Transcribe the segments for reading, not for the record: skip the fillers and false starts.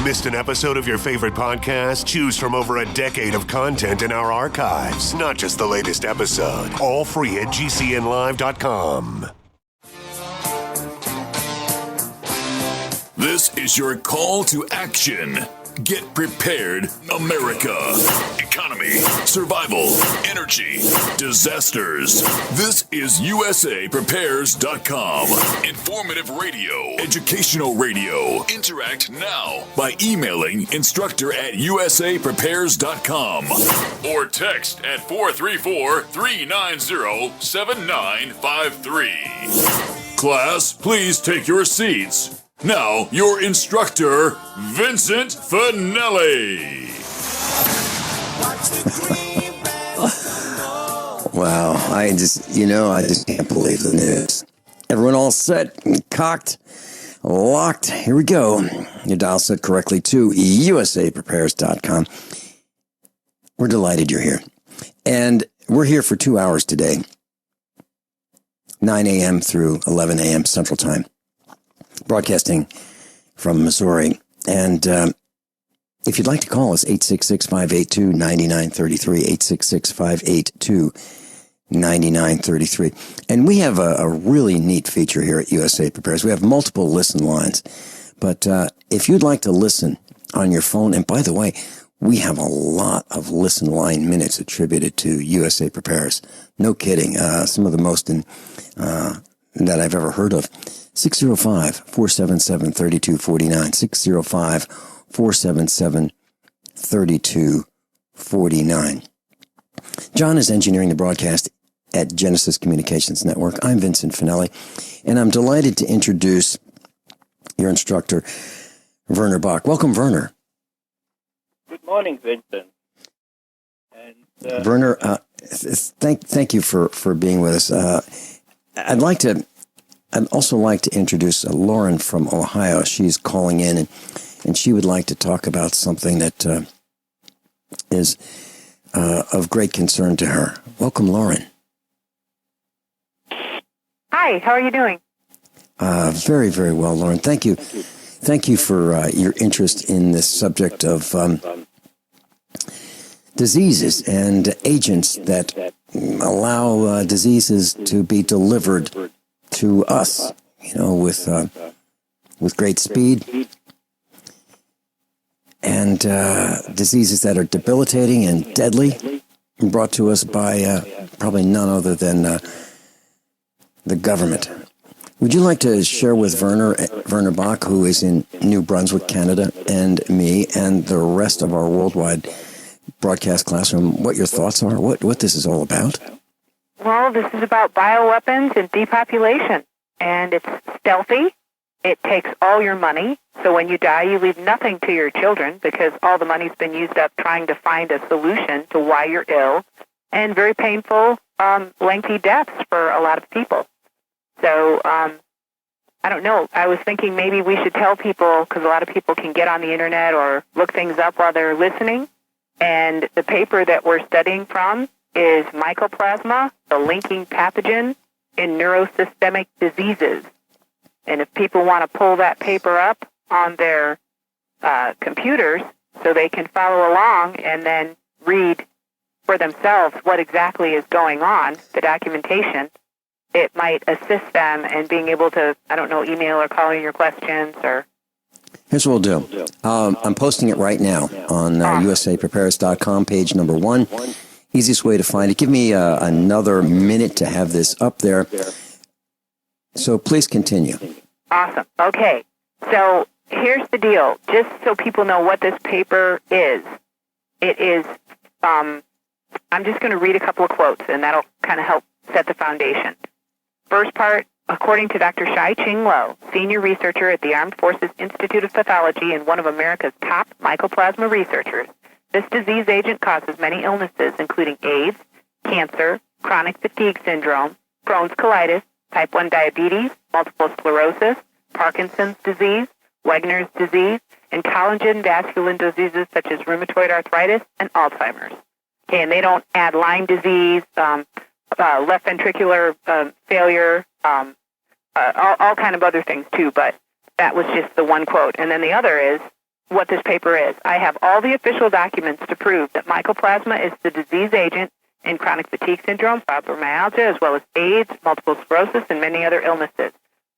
Missed an episode of your favorite podcast? Choose from over a decade of content in our archives, not just the latest episode. All free at GCNlive.com. This is your call to action. Get prepared, America. Economy, survival, energy, disasters. This is USAPrepares.com. Informative radio, educational radio. Interact now by emailing instructor@USAPrepares.com or text at 434-390-7953. Class, please take your seats. Now, your instructor, Vincent Finelli. Wow, I just can't believe the news. Everyone all set, cocked, locked. Here we go. Your dial set correctly to USAPrepares.com. We're delighted you're here. And we're here for 2 hours today, 9 a.m. through 11 a.m. Central Time. Broadcasting from Missouri. And if you'd like to call us, 866-582-9933, 866-582-9933. And we have a really neat feature here at USA Prepares. We have multiple listen lines. But if you'd like to listen on your phone, and by the way, we have a lot of listen line minutes attributed to USA Prepares. No kidding. Some of the most that I've ever heard of. 605-477-3249, 605-477-3249. John is engineering the broadcast at Genesis Communications Network. I'm Vincent Finelli, and I'm delighted to introduce your instructor, Werner Bock. Welcome, Werner. Good morning, Vincent. And Werner, thank you for being with us. I'd also like to introduce Lauren from Ohio. She's calling in, and she would like to talk about something that is of great concern to her. Welcome, Lauren. Hi, how are you doing? Very, very well, Lauren. Thank you. Thank you for your interest in this subject of diseases and agents that allow diseases to be delivered to us, with great speed, and diseases that are debilitating and deadly, brought to us by probably none other than the government. Would you like to share with Werner Bock, who is in New Brunswick, Canada, and me, and the rest of our worldwide broadcast classroom, what your thoughts are, what this is all about? Well, this is about bioweapons and depopulation, and it's stealthy. It takes all your money, so when you die, you leave nothing to your children because all the money's been used up trying to find a solution to why you're ill, and very painful, lengthy deaths for a lot of people. So, I don't know. I was thinking maybe we should tell people, because a lot of people can get on the internet or look things up while they're listening, and the paper that we're studying from is Mycoplasma, the linking pathogen in neurosystemic diseases. And if people want to pull that paper up on their computers so they can follow along and then read for themselves what exactly is going on, the documentation, it might assist them in being able to, email or call in your questions or... Here's what we'll do. I'm posting it right now on USAPrepares.com, page number 1. Easiest way to find it. Give me another minute to have this up there. So please continue. Awesome. Okay. So here's the deal. Just so people know what this paper is. It is, I'm just going to read a couple of quotes, and that'll kind of help set the foundation. First part, according to Dr. Shai-Ching Lo, senior researcher at the Armed Forces Institute of Pathology and one of America's top mycoplasma researchers, this disease agent causes many illnesses, including AIDS, cancer, chronic fatigue syndrome, Crohn's colitis, type 1 diabetes, multiple sclerosis, Parkinson's disease, Wegener's disease, and collagen vascular diseases such as rheumatoid arthritis and Alzheimer's. Okay, and they don't add Lyme disease, left ventricular failure, all kind of other things too, but that was just the one quote. And then the other is, what this paper is. I have all the official documents to prove that Mycoplasma is the disease agent in chronic fatigue syndrome, fibromyalgia, as well as AIDS, multiple sclerosis, and many other illnesses.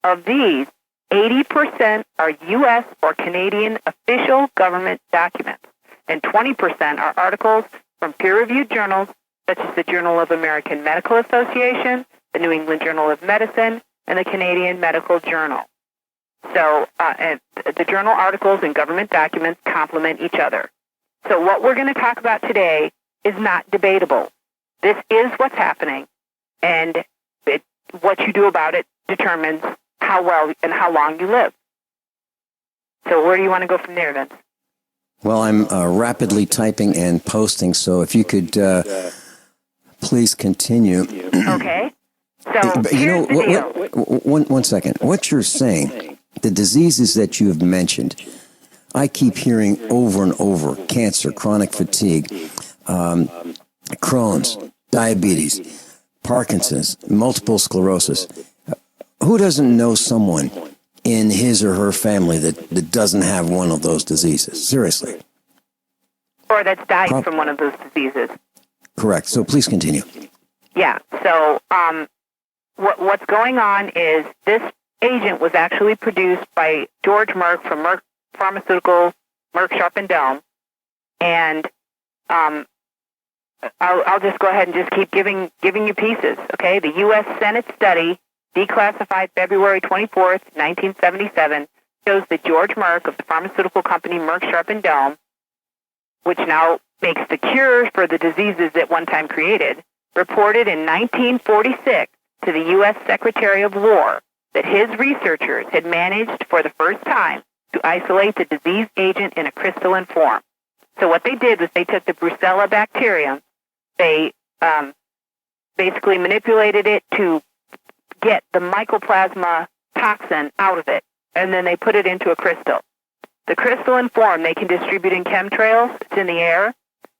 Of these, 80% are U.S. or Canadian official government documents, and 20% are articles from peer-reviewed journals such as the Journal of American Medical Association, the New England Journal of Medicine, and the Canadian Medical Journal. So and the journal articles and government documents complement each other. So what we're going to talk about today is not debatable. This is what's happening, and what you do about it determines how well and how long you live. So where do you want to go from there, Vince? Well, I'm rapidly typing and posting, so if you could please continue. Okay. So you here's the deal. One second. What you're saying, the diseases that you have mentioned, I keep hearing over and over: cancer, chronic fatigue, Crohn's, diabetes, Parkinson's, multiple sclerosis. Who doesn't know someone in his or her family that doesn't have one of those diseases? Seriously. Or that's died from one of those diseases. Correct. So please continue. Yeah. So what's going on is this agent was actually produced by George Merck from Merck Pharmaceutical, Merck Sharp and Dohme, and I'll just go ahead and just keep giving you pieces. Okay. The U.S. Senate study, declassified February 24th, 1977, shows that George Merck of the pharmaceutical company Merck Sharp and Dohme, which now makes the cure for the diseases it one time created, reported in 1946 to the U.S. Secretary of War that his researchers had managed for the first time to isolate the disease agent in a crystalline form. So what they did was they took the Brucella bacterium, they basically manipulated it to get the Mycoplasma toxin out of it, and then they put it into a crystal. The crystalline form they can distribute in chemtrails. It's in the air.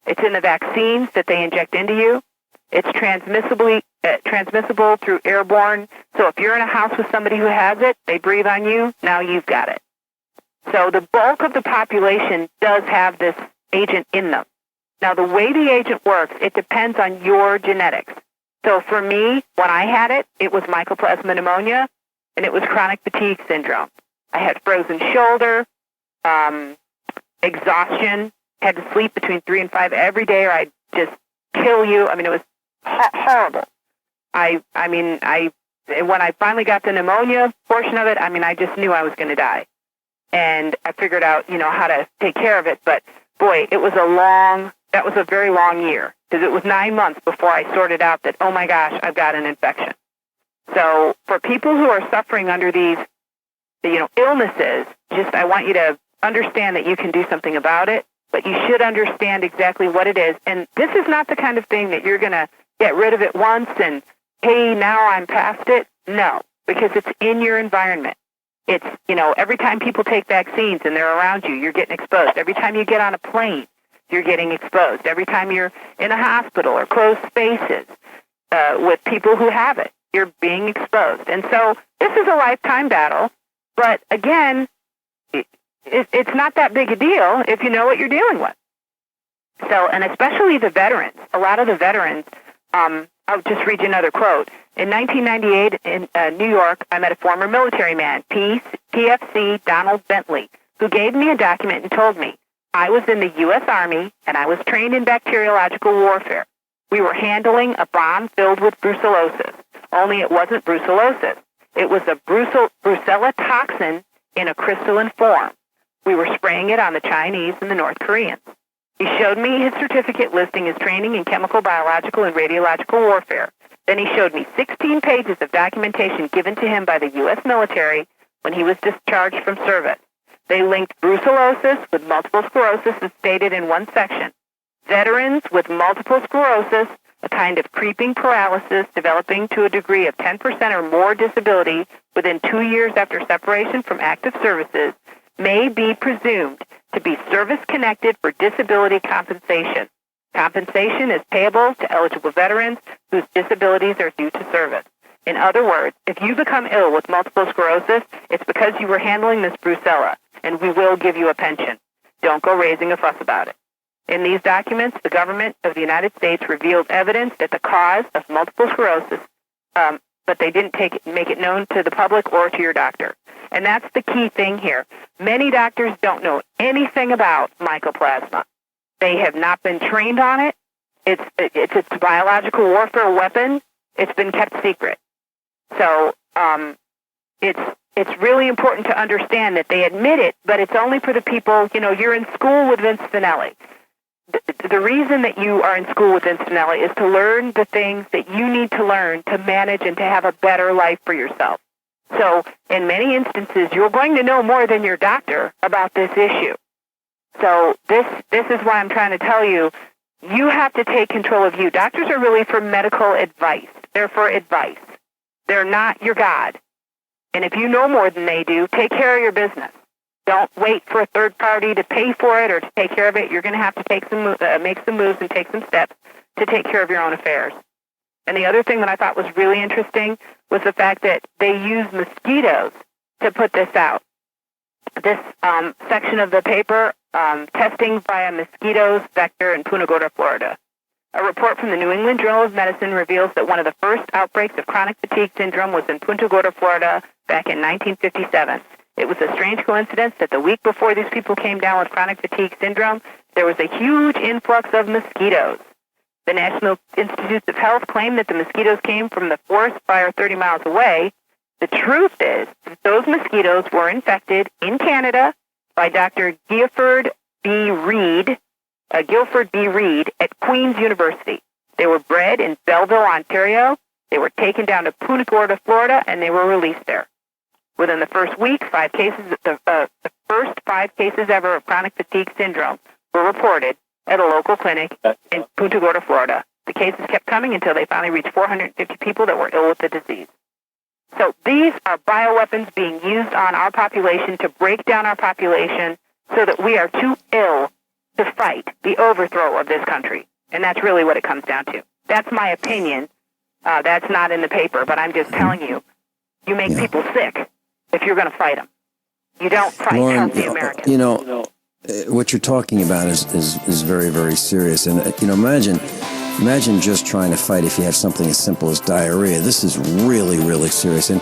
It's in the vaccines that they inject into you. It's transmissible through airborne. So if you're in a house with somebody who has it, they breathe on you, now you've got it. So the bulk of the population does have this agent in them. Now, the way the agent works, it depends on your genetics. So for me, when I had it, it was Mycoplasma pneumonia, and it was chronic fatigue syndrome. I had frozen shoulder, exhaustion, had to sleep between 3 and 5 every day, or I'd just kill you. I mean, it was horrible. When I finally got the pneumonia portion of it, I mean, I just knew I was going to die. And I figured out, how to take care of it. But boy, that was a very long year, because it was 9 months before I sorted out that, oh my gosh, I've got an infection. So for people who are suffering under these, illnesses, I want you to understand that you can do something about it, but you should understand exactly what it is. And this is not the kind of thing that you're going to get rid of it once and, hey, now I'm past it. No, because it's in your environment. It's, every time people take vaccines and they're around you, you're getting exposed. Every time you get on a plane, you're getting exposed. Every time you're in a hospital or closed spaces with people who have it, you're being exposed. And so this is a lifetime battle. But again, it's not that big a deal if you know what you're dealing with. So, and especially the veterans, a lot of the veterans, I'll just read you another quote. In 1998 in New York, I met a former military man, PFC Donald Bentley, who gave me a document and told me I was in the U.S. Army and I was trained in bacteriological warfare. We were handling a bomb filled with brucellosis, only it wasn't brucellosis. It was a Brucella toxin in a crystalline form. We were spraying it on the Chinese and the North Koreans. He showed me his certificate listing his training in chemical, biological, and radiological warfare. Then he showed me 16 pages of documentation given to him by the U.S. military when he was discharged from service. They linked brucellosis with multiple sclerosis as stated in one section. Veterans with multiple sclerosis, a kind of creeping paralysis developing to a degree of 10% or more disability within 2 years after separation from active services, may be presumed to be service-connected for disability compensation. Compensation is payable to eligible veterans whose disabilities are due to service. In other words, if you become ill with multiple sclerosis, it's because you were handling this Brucella, and we will give you a pension. Don't go raising a fuss about it. In these documents, the government of the United States revealed evidence that the cause of multiple sclerosis, but they didn't make it known to the public or to your doctor. And that's the key thing here. Many doctors don't know anything about mycoplasma. They have not been trained on it. It's a biological warfare weapon. It's been kept secret. So it's really important to understand that they admit it, but it's only for the people, you're in school with Vince Finelli. The reason that you are in school with Vince Finelli is to learn the things that you need to learn to manage and to have a better life for yourself. So in many instances, you're going to know more than your doctor about this issue. So this is why I'm trying to tell you, you have to take control of you. Doctors are really for medical advice. They're for advice. They're not your God. And if you know more than they do, take care of your business. Don't wait for a third party to pay for it or to take care of it. You're going to have to make some moves and take some steps to take care of your own affairs. And the other thing that I thought was really interesting was the fact that they use mosquitoes to put this out. This section of the paper, testing via mosquitoes vector in Punta Gorda, Florida. A report from the New England Journal of Medicine reveals that one of the first outbreaks of chronic fatigue syndrome was in Punta Gorda, Florida, back in 1957. It was a strange coincidence that the week before these people came down with chronic fatigue syndrome, there was a huge influx of mosquitoes. The National Institutes of Health claimed that the mosquitoes came from the forest fire 30 miles away. The truth is that those mosquitoes were infected in Canada by Dr. Guilford B. Reed at Queen's University. They were bred in Belleville, Ontario. They were taken down to Punta Gorda, Florida, and they were released there. Within the first week, the first 5 cases ever of chronic fatigue syndrome were reported at a local clinic in Punta Gorda, Florida. The cases kept coming until they finally reached 450 people that were ill with the disease. So these are bioweapons being used on our population to break down our population so that we are too ill to fight the overthrow of this country. And that's really what it comes down to. That's my opinion. That's not in the paper, but I'm just telling you, you make people sick if you're going to fight them. You don't fight Lauren, healthy Americans. What you're talking about is very, very serious. And, imagine just trying to fight if you have something as simple as diarrhea. This is really, really serious. And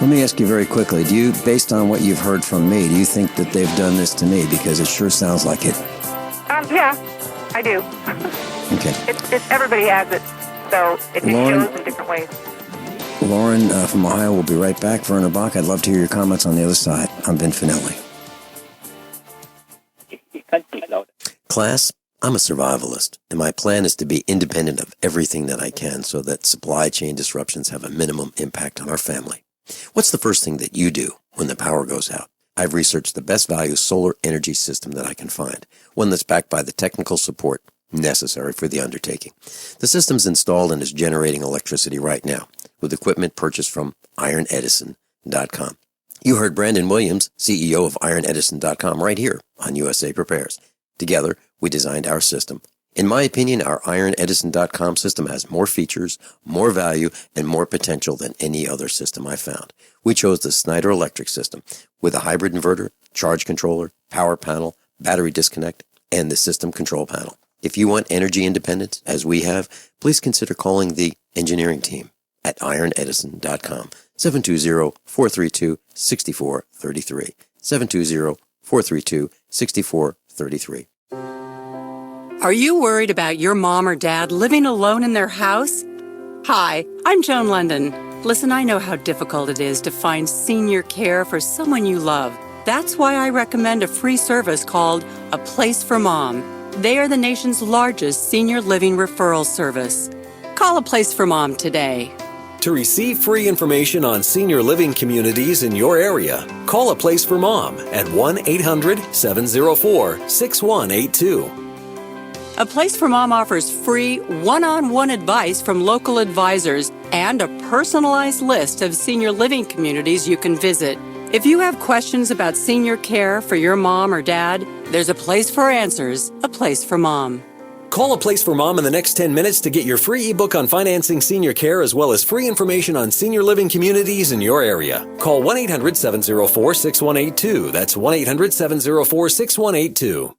let me ask you very quickly, based on what you've heard from me, do you think that they've done this to me? Because it sure sounds like it. Yeah, I do. Okay. It's everybody has it, so it just shows in different ways. Lauren from Ohio will be right back. Werner Bock, I'd love to hear your comments on the other side. I'm Vin Finelli. Class, I'm a survivalist, and my plan is to be independent of everything that I can so that supply chain disruptions have a minimum impact on our family. What's the first thing that you do when the power goes out? I've researched the best value solar energy system that I can find, one that's backed by the technical support necessary for the undertaking. The system's installed and is generating electricity right now with equipment purchased from IronEdison.com. You heard Brandon Williams, CEO of IronEdison.com, right here on USA Prepares. Together, we designed our system. In my opinion, our IronEdison.com system has more features, more value, and more potential than any other system I found. We chose the Snyder Electric system with a hybrid inverter, charge controller, power panel, battery disconnect, and the system control panel. If you want energy independence, as we have, please consider calling the engineering team at IronEdison.com, 720-432-6433, 720-432-6433. Are you worried about your mom or dad living alone in their house? Hi, I'm Joan London. Listen, I know how difficult it is to find senior care for someone you love. That's why I recommend a free service called A Place for Mom. They are the nation's largest senior living referral service. Call A Place for Mom today. To receive free information on senior living communities in your area, call A Place for Mom at 1-800-704-6182. A Place for Mom offers free one-on-one advice from local advisors and a personalized list of senior living communities you can visit. If you have questions about senior care for your mom or dad, there's a place for answers, A Place for Mom. Call A Place for Mom in the next 10 minutes to get your free ebook on financing senior care as well as free information on senior living communities in your area. Call 1-800-704-6182. That's 1-800-704-6182.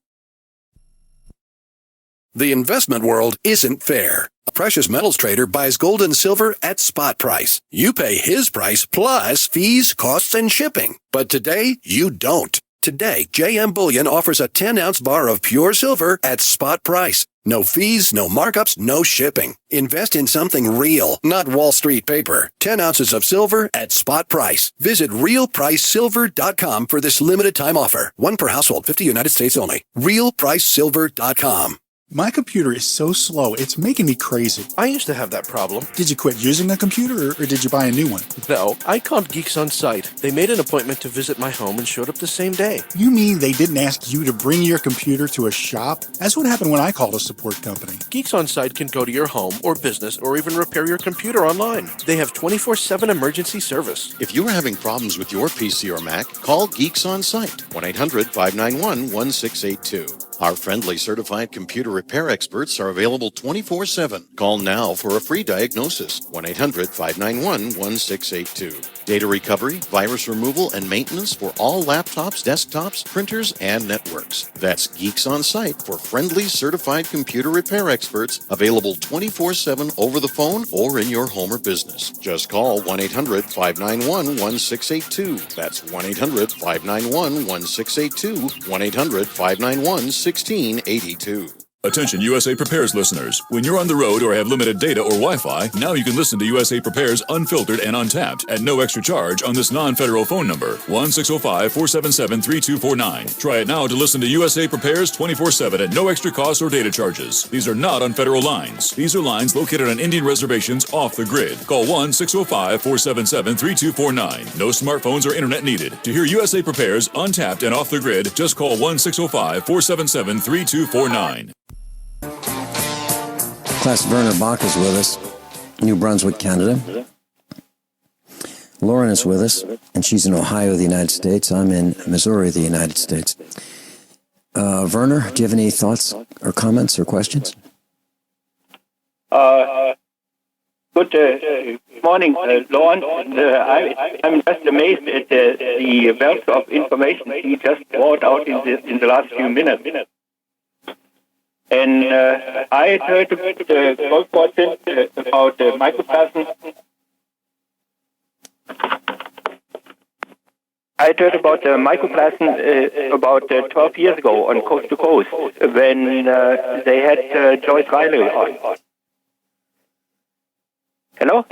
The investment world isn't fair. A precious metals trader buys gold and silver at spot price. You pay his price plus fees, costs, and shipping. But today, you don't. Today, JM Bullion offers a 10-ounce bar of pure silver at spot price. No fees, no markups, no shipping. Invest in something real, not Wall Street paper. 10 ounces of silver at spot price. Visit realpricesilver.com for this limited time offer. One per household, 50 United States only. realpricesilver.com. My computer is so slow, it's making me crazy. I used to have that problem. Did you quit using a computer, or did you buy a new one? No, I called Geeks On Site. They made an appointment to visit my home and showed up the same day. You mean they didn't ask you to bring your computer to a shop? That's what happened when I called a support company. Geeks On Site can go to your home or business or even repair your computer online. They have 24/7 emergency service. If you are having problems with your PC or Mac, call Geeks On Site, 1-800-591-1682. Our friendly certified computer repair experts are available 24/7. Call now for a free diagnosis, 1-800-591-1682. Data recovery, virus removal, and maintenance for all laptops, desktops, printers, and networks. That's Geeks On Site for friendly certified computer repair experts, available 24/7 over the phone or in your home or business. Just call 1-800-591-1682. That's 1-800-591-1682, 1-800-591-1682. Attention USA Prepares listeners. When you're on the road or have limited data or Wi-Fi, now you can listen to USA Prepares Unfiltered and Untapped at no extra charge on this non-federal phone number, 1-605-477-3249. Try it now to listen to USA Prepares 24/7 at no extra cost or data charges. These are not on federal lines. These are lines located on Indian reservations off the grid. Call 1-605-477-3249. No smartphones or internet needed. To hear USA Prepares Untapped and off the grid, just call 1-605-477-3249. Class Werner Bock is with us, New Brunswick, Canada. Lauren is with us, and she's in Ohio, the United States. I'm in Missouri, the United States. Werner, do you have any thoughts or comments or questions? Good morning, Lauren. I'm just amazed at the wealth of information he just brought out in the last few minutes. And I had heard about the mycoplasma. I heard about the mycoplasma about 12 years ago on Coast to Coast when they had Joyce Riley on. Hello?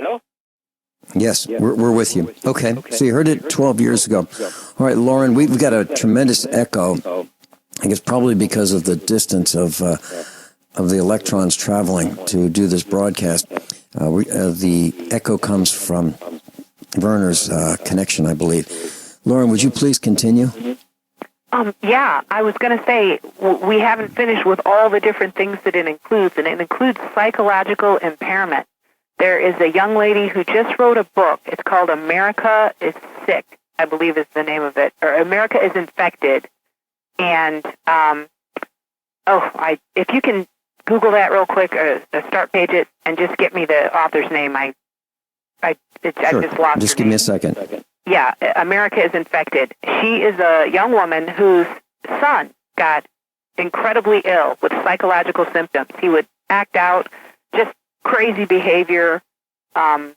Yes, we're with you. Okay, so you heard it 12 years ago. All right, Lauren, we've got a tremendous echo. I guess probably because of the distance of the electrons traveling to do this broadcast. The echo comes from Werner's connection, I believe. Lauren, would you please continue? Yeah, I was going to say we haven't finished with all the different things that it includes, and it includes psychological impairment. There is a young lady who just wrote a book. It's called America is Sick, I believe is the name of it, or America is Infected. And, if you can Google that real quick, or start page it, and just get me the author's name. I just lost Just give me a second. Yeah, America is Infected. She is a young woman whose son got incredibly ill with psychological symptoms. He would act out, just crazy behavior, and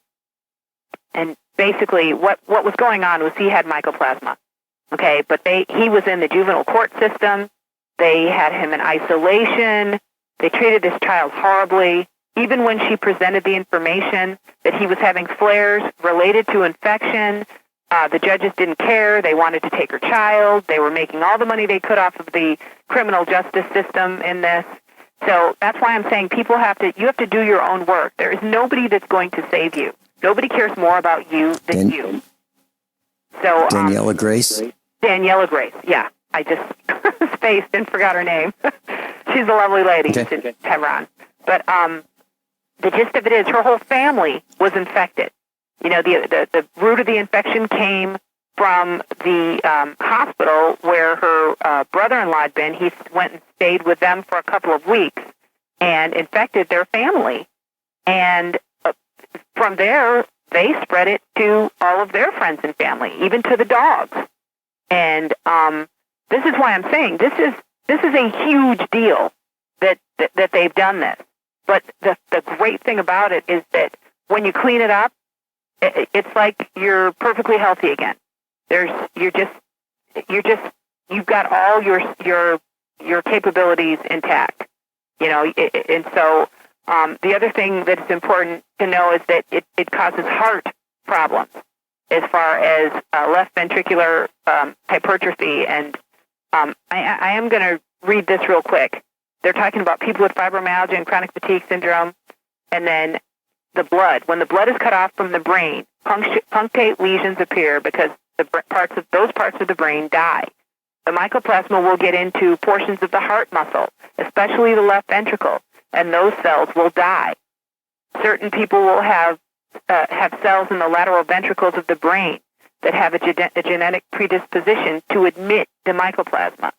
basically what was going on was he had mycoplasma. Okay, but he was in the juvenile court system. They had him in isolation. They treated this child horribly. Even when she presented the information that he was having flares related to infection, the judges didn't care. They wanted to take her child. They were making all the money they could off of the criminal justice system in this. So that's why I'm saying you have to do your own work. There is nobody that's going to save you. Nobody cares more about you than you. So Daniela Grace? Daniela Grace, yeah. I just spaced and forgot her name. She's a lovely lady. Okay. You should have her on. But the gist of it is her whole family was infected. You know, the root of the infection came from the hospital where her brother-in-law had been. He went and stayed with them for a couple of weeks and infected their family. And from there, they spread it to all of their friends and family, even to the dogs. And this is why I'm saying this is a huge deal. that they've done this. But the great thing about it is that when you clean it up, it's like you're perfectly healthy again. You've got all your capabilities intact, and so the other thing that's important to know is that it causes heart problems as far as left ventricular hypertrophy. And I am going to read this real quick. They're talking about people with fibromyalgia and chronic fatigue syndrome, and then the blood. When the blood is cut off from the brain, punctate lesions appear because those parts of the brain die. The mycoplasma will get into portions of the heart muscle, especially the left ventricle, and those cells will die. Certain people will have cells in the lateral ventricles of the brain that have a genetic predisposition to admit the mycoplasma,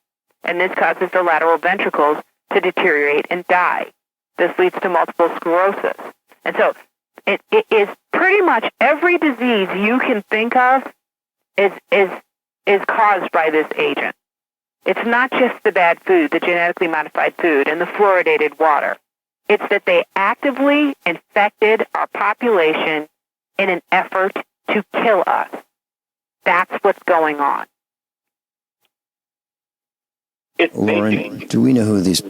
and this causes the lateral ventricles to deteriorate and die. This leads to multiple sclerosis. And so it is pretty much every disease you can think of is caused by this agent. It's not just the bad food, the genetically modified food, and the fluoridated water. It's that they actively infected our population in an effort to kill us. That's what's going on. Lauren, do we know who these?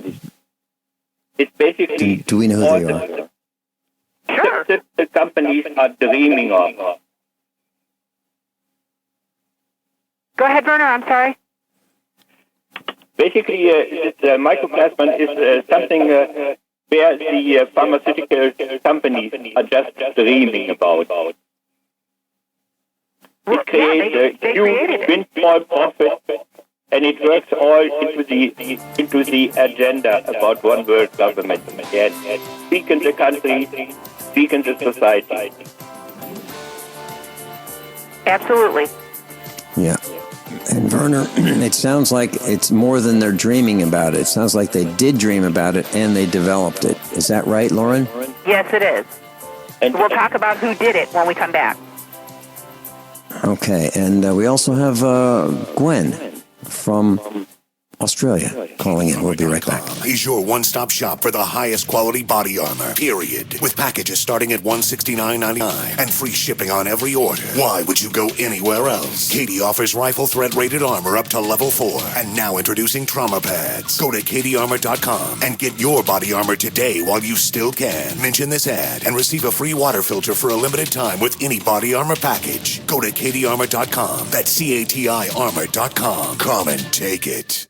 It's basically. Do we know who they are? Sure. The companies are dreaming of. Go ahead, Werner. I'm sorry. Basically, mycoplasma is something where the pharmaceutical companies are just dreaming about. It creates a huge windfall profit, and it works all into the agenda about one world government. And weaken the country, weaken the society. Absolutely. Yeah. And Werner, it sounds like it's more than they're dreaming about it. It sounds like they did dream about it and they developed it. Is that right, Lauren? Yes, it is. And we'll talk about who did it when we come back. Okay, and we also have Gwen from Australia calling in. We'll be right back. Is your one-stop shop for the highest quality body armor, period. With packages starting at $169.99 and free shipping on every order. Why would you go anywhere else? Katie offers rifle threat rated armor up to level 4. And now introducing trauma pads. Go to katiearmor.com and get your body armor today while you still can. Mention this ad and receive a free water filter for a limited time with any body armor package. Go to katiearmor.com. That's CATI armor.com. Come and take it.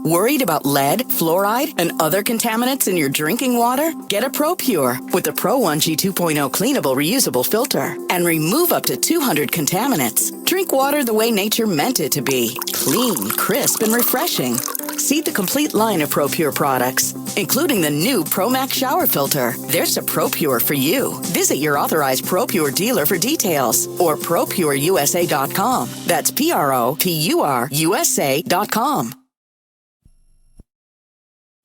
Worried about lead, fluoride, and other contaminants in your drinking water? Get a ProPure with the Pro 1G 2.0 cleanable reusable filter and remove up to 200 contaminants. Drink water the way nature meant it to be. Clean, crisp, and refreshing. See the complete line of ProPure products, including the new ProMax shower filter. There's a ProPure for you. Visit your authorized ProPure dealer for details or ProPureUSA.com. That's ProPureUSA.com.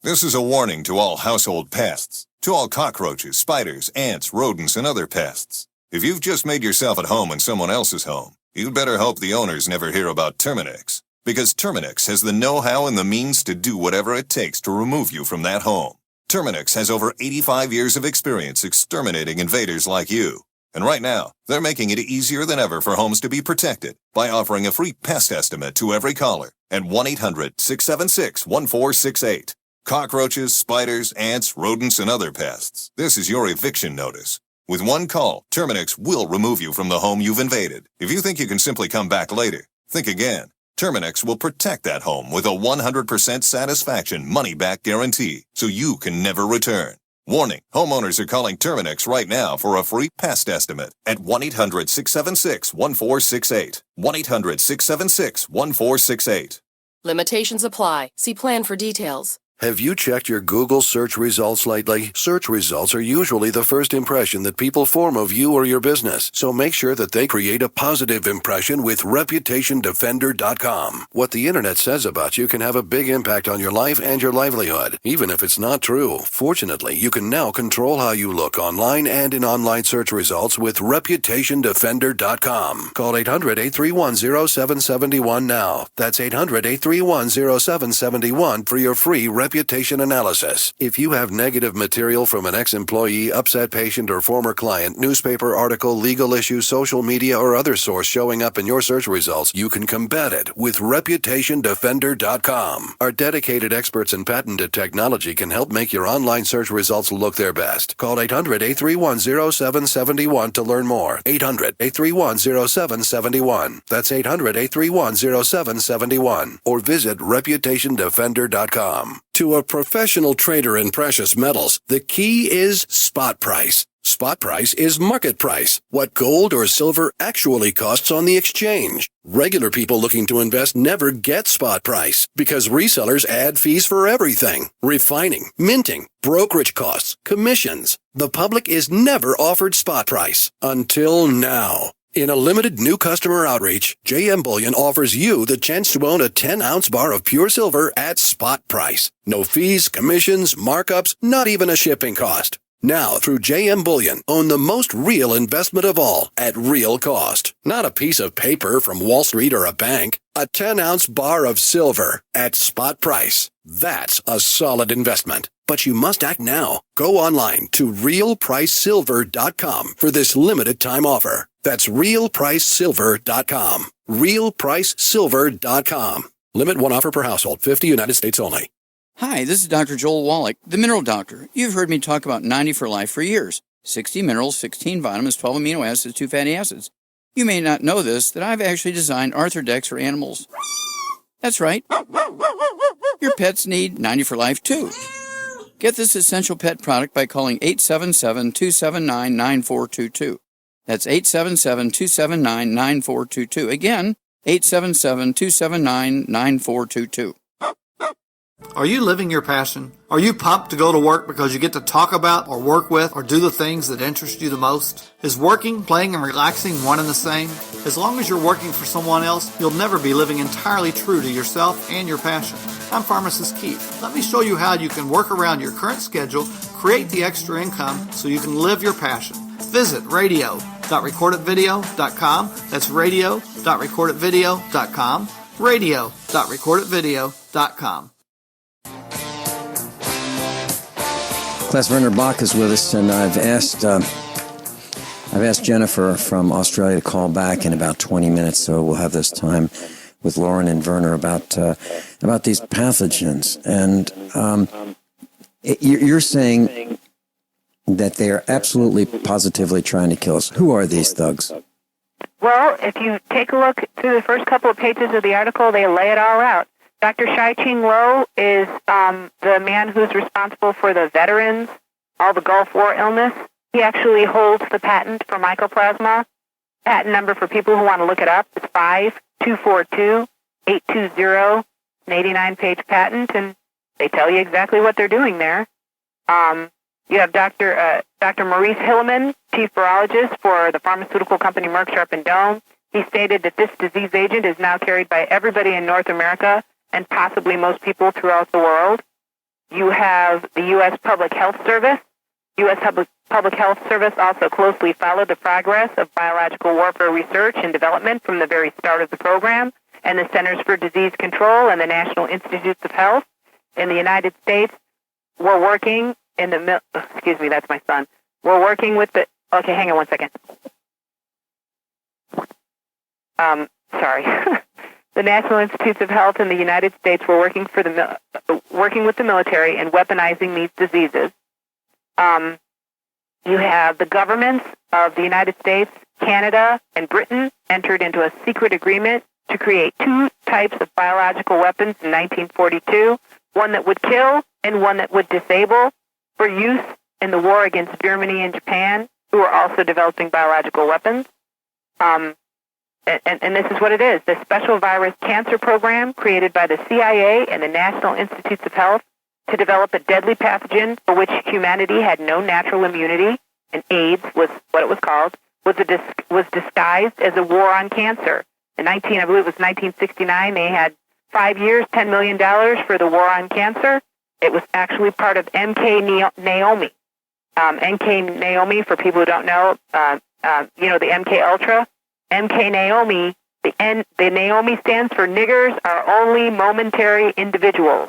This is a warning to all household pests, to all cockroaches, spiders, ants, rodents, and other pests. If you've just made yourself at home in someone else's home, you'd better hope the owners never hear about Terminix, because Terminix has the know-how and the means to do whatever it takes to remove you from that home. Terminix has over 85 years of experience exterminating invaders like you. And right now, they're making it easier than ever for homes to be protected by offering a free pest estimate to every caller at 1-800-676-1468. Cockroaches, spiders, ants, rodents, and other pests. This is your eviction notice. With one call, Terminix will remove you from the home you've invaded. If you think you can simply come back later, think again. Terminix will protect that home with a 100% satisfaction money-back guarantee, so you can never return. Warning, homeowners are calling Terminix right now for a free pest estimate at 1-800-676-1468. 1-800-676-1468. Limitations apply. See plan for details. Have you checked your Google search results lately? Search results are usually the first impression that people form of you or your business, so make sure that they create a positive impression with ReputationDefender.com. What the internet says about you can have a big impact on your life and your livelihood, even if it's not true. Fortunately, you can now control how you look online and in online search results with ReputationDefender.com. Call 800-831-0771 now. That's 800-831-0771 for your free reputation analysis. If you have negative material from an ex-employee, upset patient, or former client, newspaper article, legal issue, social media, or other source showing up in your search results, you can combat it with ReputationDefender.com. Our dedicated experts in patented technology can help make your online search results look their best. Call 800-831-0771 to learn more. 800-831-0771. That's 800-831-0771. Or visit ReputationDefender.com. To a professional trader in precious metals, the key is spot price. Spot price is market price, what gold or silver actually costs on the exchange. Regular people looking to invest never get spot price because resellers add fees for everything. Refining, minting, brokerage costs, commissions. The public is never offered spot price until now. In a limited new customer outreach, JM Bullion offers you the chance to own a 10-ounce bar of pure silver at spot price. No fees, commissions, markups, not even a shipping cost. Now, through JM Bullion, own the most real investment of all at real cost. Not a piece of paper from Wall Street or a bank. A 10-ounce bar of silver at spot price. That's a solid investment. But you must act now. Go online to realpricesilver.com for this limited time offer. That's realpricesilver.com. realpricesilver.com. Limit one offer per household, 50 United States only. Hi, this is Dr. Joel Wallach, the Mineral Doctor. You've heard me talk about 90 for Life for years. 60 minerals, 16 vitamins, 12 amino acids, 2 fatty acids. You may not know this, that I've actually designed Arthrodex for animals. That's right. Your pets need 90 for Life too. Get this essential pet product by calling 877-279-9422. That's 877-279-9422. Again, 877-279-9422. Are you living your passion? Are you pumped to go to work because you get to talk about or work with or do the things that interest you the most? Is working, playing, and relaxing one and the same? As long as you're working for someone else, you'll never be living entirely true to yourself and your passion. I'm Pharmacist Keith. Let me show you how you can work around your current schedule, create the extra income so you can live your passion. Visit radio.recordedvideo.com. That's radio.recordedvideo.com. radio.recordedvideo.com. Class Werner Bock is with us, and I've asked Jennifer from Australia to call back in about 20 minutes, so we'll have this time with Lauren and Werner about these pathogens. And you're saying that they are absolutely, positively trying to kill us. Who are these thugs? Well, if you take a look through the first couple of pages of the article, they lay it all out. Dr. Shai-Ching Lo is the man who's responsible for the veterans, all the Gulf War illness. He actually holds the patent for Mycoplasma. Patent number for people who want to look it up is 5242-820, an 89-page patent, and they tell you exactly what they're doing there. You have Dr. Maurice Hilleman, chief virologist for the pharmaceutical company Merck Sharp and Dohme. He stated that this disease agent is now carried by everybody in North America and possibly most people throughout the world. You have the U.S. Public Health Service. U.S. Public Health Service also closely followed the progress of biological warfare research and development from the very start of the program, and the Centers for Disease Control and the National Institutes of Health. In the United States, we're working in the... Excuse me, that's my son. We're working with the... Okay, hang on one second. Sorry. The National Institutes of Health in the United States were working with the military in weaponizing these diseases. You have the governments of the United States, Canada, and Britain entered into a secret agreement to create 2 types of biological weapons in 1942, one that would kill and one that would disable, for use in the war against Germany and Japan, who are also developing biological weapons. And this is what it is. The Special Virus Cancer Program created by the CIA and the National Institutes of Health to develop a deadly pathogen for which humanity had no natural immunity, and AIDS was what it was called, was disguised as a war on cancer. In 1969, they had 5 years, $10 million for the war on cancer. It was actually part of MK Naomi. MK Naomi, for people who don't know, the MK Ultra. MK Naomi, the Naomi stands for niggers are only momentary individuals.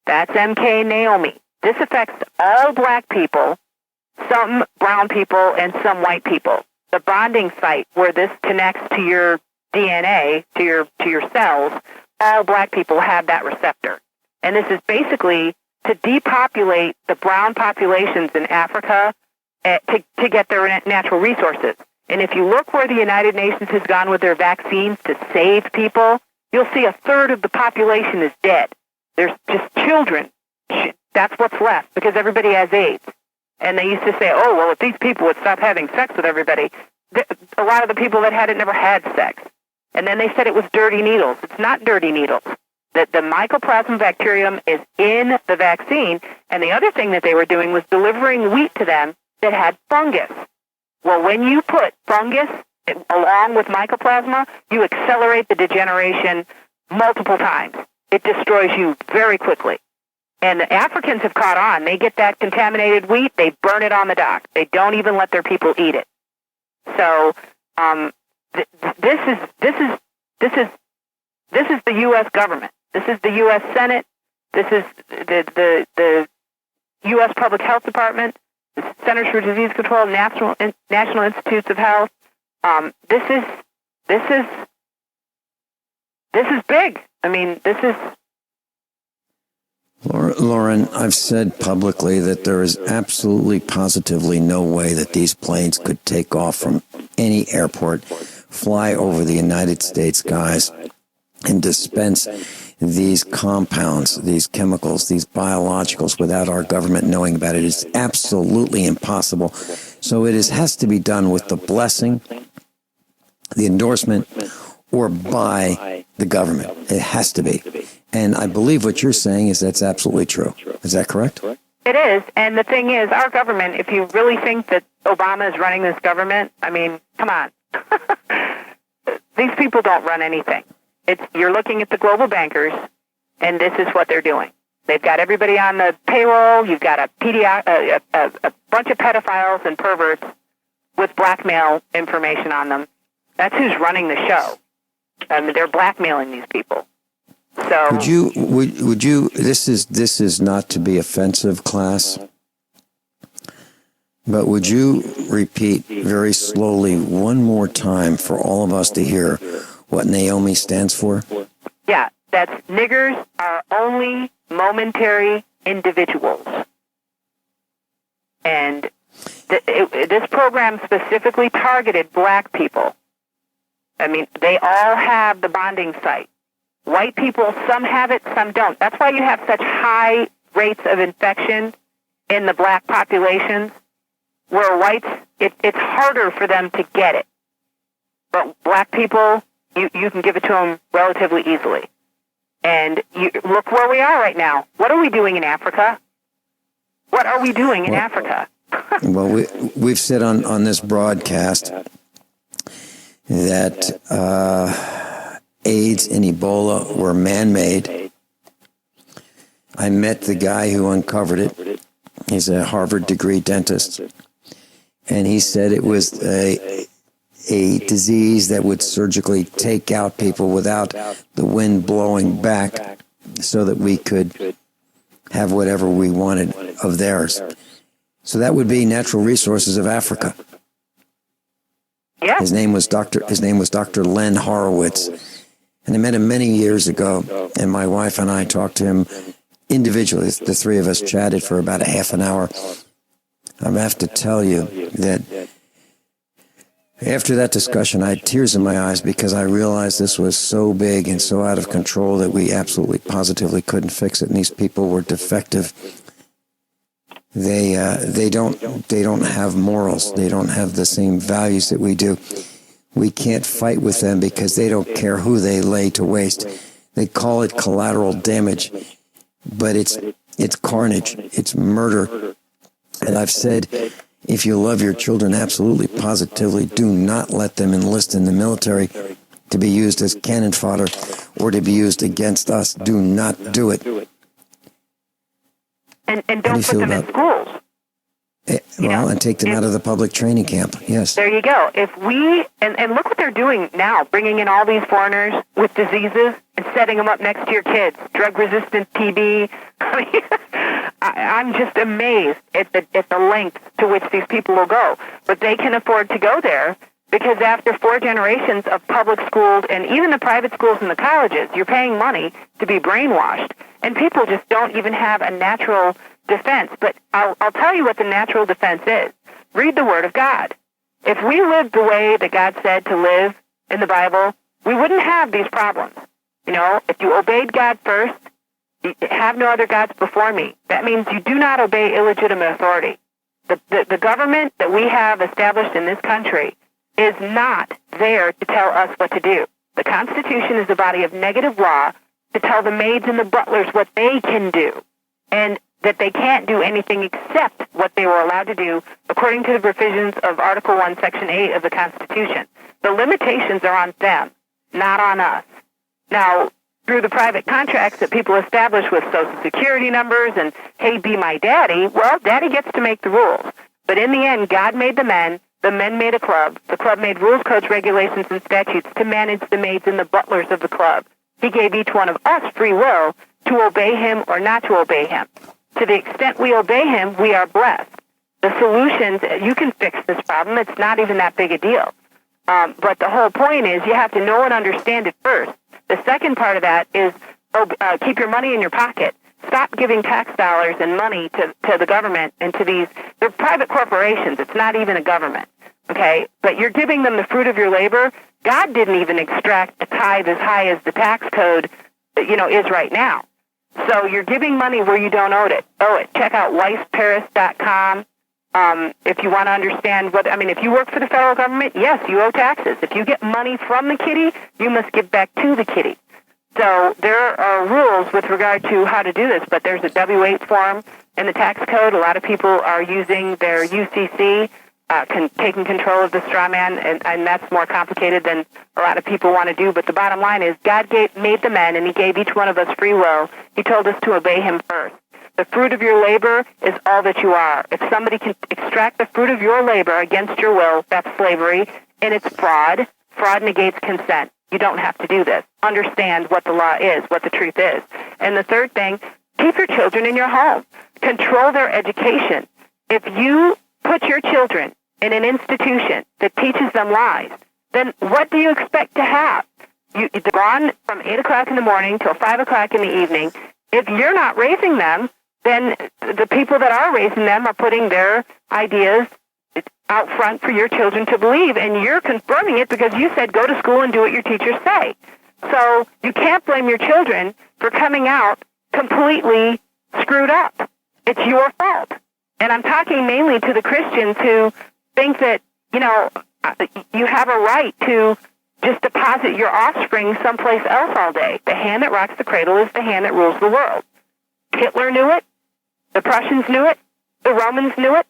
That's MK Naomi. This affects all black people, some brown people, and some white people. The bonding site where this connects to your DNA, to your cells, all black people have that receptor. And this is basically to depopulate the brown populations in Africa to get their natural resources. And if you look where the United Nations has gone with their vaccines to save people, you'll see a third of the population is dead. There's just children. That's what's left because everybody has AIDS. And they used to say, oh, well, if these people would stop having sex with everybody, a lot of the people that had it never had sex. And then they said it was dirty needles. It's not dirty needles. The Mycoplasma bacterium is in the vaccine. And the other thing that they were doing was delivering wheat to them that had fungus. Well, when you put fungus along with Mycoplasma, you accelerate the degeneration multiple times. It destroys you very quickly. And the Africans have caught on. They get that contaminated wheat, they burn it on the dock. They don't even let their people eat it. So this is the U.S. government. This is the U.S. Senate. This is the U.S. Public Health Department, the Centers for Disease Control, National Institutes of Health. This is big. I mean, this is. Lauren, I've said publicly that there is absolutely, positively no way that these planes could take off from any airport, fly over the United States skies, and dispense these compounds, these chemicals, these biologicals without our government knowing about it. It's absolutely impossible. So it has to be done with the blessing, the endorsement, or by the government. It has to be. And I believe what you're saying is that's absolutely true. Is that correct? It is. And the thing is, our government, if you really think that Obama is running this government, I mean, come on. These people don't run anything. You're looking at the global bankers, and this is what they're doing. They've got everybody on the payroll. You've got a bunch of pedophiles and perverts with blackmail information on them. That's who's running the show. They're blackmailing these people. So would you this is not to be offensive, class, but would you repeat very slowly one more time for all of us to hear what Naomi stands for? Yeah, that's niggers are only momentary individuals. And this program specifically targeted black people. I mean, they all have the bonding site. White people, some have it, some don't. That's why you have such high rates of infection in the black populations, where whites, it's harder for them to get it. But black people, you can give it to them relatively easily. And look where we are right now. What are we doing in Africa? What are we doing in Africa? Well, we've said on this broadcast that AIDS and Ebola were man-made. I met the guy who uncovered it. He's a Harvard degree dentist. And he said it was a disease that would surgically take out people without the wind blowing back so that we could have whatever we wanted of theirs. So that would be natural resources of Africa. Yeah. His name was Dr. Len Horowitz. And I met him many years ago, and my wife and I talked to him individually. The three of us chatted for about a half an hour. I have to tell you that after that discussion, I had tears in my eyes because I realized this was so big and so out of control that we absolutely positively couldn't fix it, and these people were defective. They don't have morals. They don't have the same values that we do. We can't fight with them because they don't care who they lay to waste. They call it collateral damage, but it's carnage. It's murder. And I've said, if you love your children, absolutely, positively, do not let them enlist in the military to be used as cannon fodder or to be used against us. Do not do it. And don't put them in schools. And take them out of the public training camp. Yes. There you go. If we, and look what they're doing now, bringing in all these foreigners with diseases and setting them up next to your kids. Drug-resistant TB. I mean, I'm just amazed at the lengths to which these people will go. But they can afford to go there because after 4 generations of public schools and even the private schools and the colleges, you're paying money to be brainwashed. And people just don't even have a natural defense. But I'll tell you what the natural defense is. Read the Word of God. If we lived the way that God said to live in the Bible, we wouldn't have these problems. You know, if you obeyed God first, you have no other gods before me. That means you do not obey illegitimate authority. The government that we have established in this country is not there to tell us what to do. The Constitution is a body of negative law to tell the maids and the butlers what they can do, and that they can't do anything except what they were allowed to do according to the provisions of Article 1, Section 8 of the Constitution. The limitations are on them, not on us. Now, through the private contracts that people establish with Social Security numbers and, hey, be my daddy, well, daddy gets to make the rules. But in the end, God made the men made a club, the club made rules, codes, regulations, and statutes to manage the maids and the butlers of the club. He gave each one of us free will to obey him or not to obey him. To the extent we obey him, we are blessed. The solutions, you can fix this problem. It's not even that big a deal. But the whole point is you have to know and understand it first. The second part of that is keep your money in your pocket. Stop giving tax dollars and money to the government and to they're private corporations. It's not even a government, okay? But you're giving them the fruit of your labor. God didn't even extract a tithe as high as the tax code, is right now. So you're giving money where you don't owe it. Check out weissparis.com. If you want to understand if you work for the federal government, yes, you owe taxes. If you get money from the kitty, you must give back to the kitty. So there are rules with regard to how to do this, but there's a W-8 form in the tax code. A lot of people are using their UCC, taking control of the straw man, and that's more complicated than a lot of people want to do. But the bottom line is God made the men, and he gave each one of us free will. He told us to obey him first. The fruit of your labor is all that you are. If somebody can extract the fruit of your labor against your will, that's slavery, and it's fraud. Fraud negates consent. You don't have to do this. Understand what the law is, what the truth is. And the third thing, keep your children in your home. Control their education. If you put your children in an institution that teaches them lies, then what do you expect to have? They're gone from 8 o'clock in the morning till 5 o'clock in the evening. If you're not raising them, then the people that are raising them are putting their ideas out front for your children to believe, and you're confirming it because you said go to school and do what your teachers say. So you can't blame your children for coming out completely screwed up. It's your fault. And I'm talking mainly to the Christians who think that, you have a right to just deposit your offspring someplace else all day. The hand that rocks the cradle is the hand that rules the world. Hitler knew it. The Prussians knew it. The Romans knew it.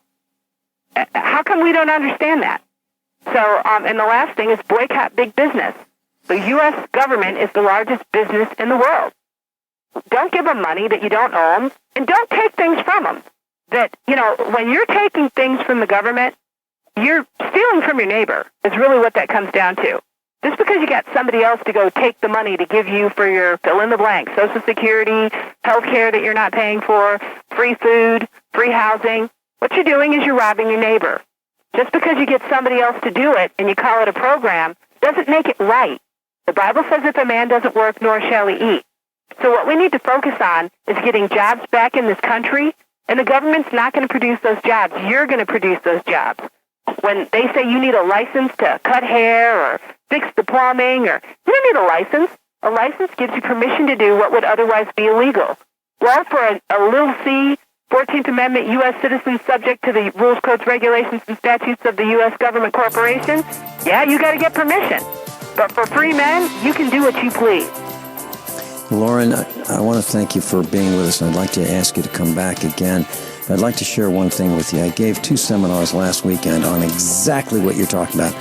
How come we don't understand that? So, and the last thing is boycott big business. The U.S. government is the largest business in the world. Don't give them money that you don't owe them, and don't take things from them. That, when you're taking things from the government, you're stealing from your neighbor, is really what that comes down to. Just because you got somebody else to go take the money to give you for your fill-in-the-blank, Social Security, health care that you're not paying for, free food, free housing, what you're doing is you're robbing your neighbor. Just because you get somebody else to do it and you call it a program doesn't make it right. The Bible says if a man doesn't work, nor shall he eat. So what we need to focus on is getting jobs back in this country, and the government's not going to produce those jobs. You're going to produce those jobs. When they say you need a license to cut hair or fix the plumbing, or you don't need a license. A license gives you permission to do what would otherwise be illegal. Well, for a little C, 14th Amendment U.S. citizen subject to the rules, codes, regulations, and statutes of the U.S. government corporation, yeah, you got to get permission. But for free men, you can do what you please. Lauren, I want to thank you for being with us, and I'd like to ask you to come back again. I'd like to share one thing with you. I gave 2 seminars last weekend on exactly what you're talking about,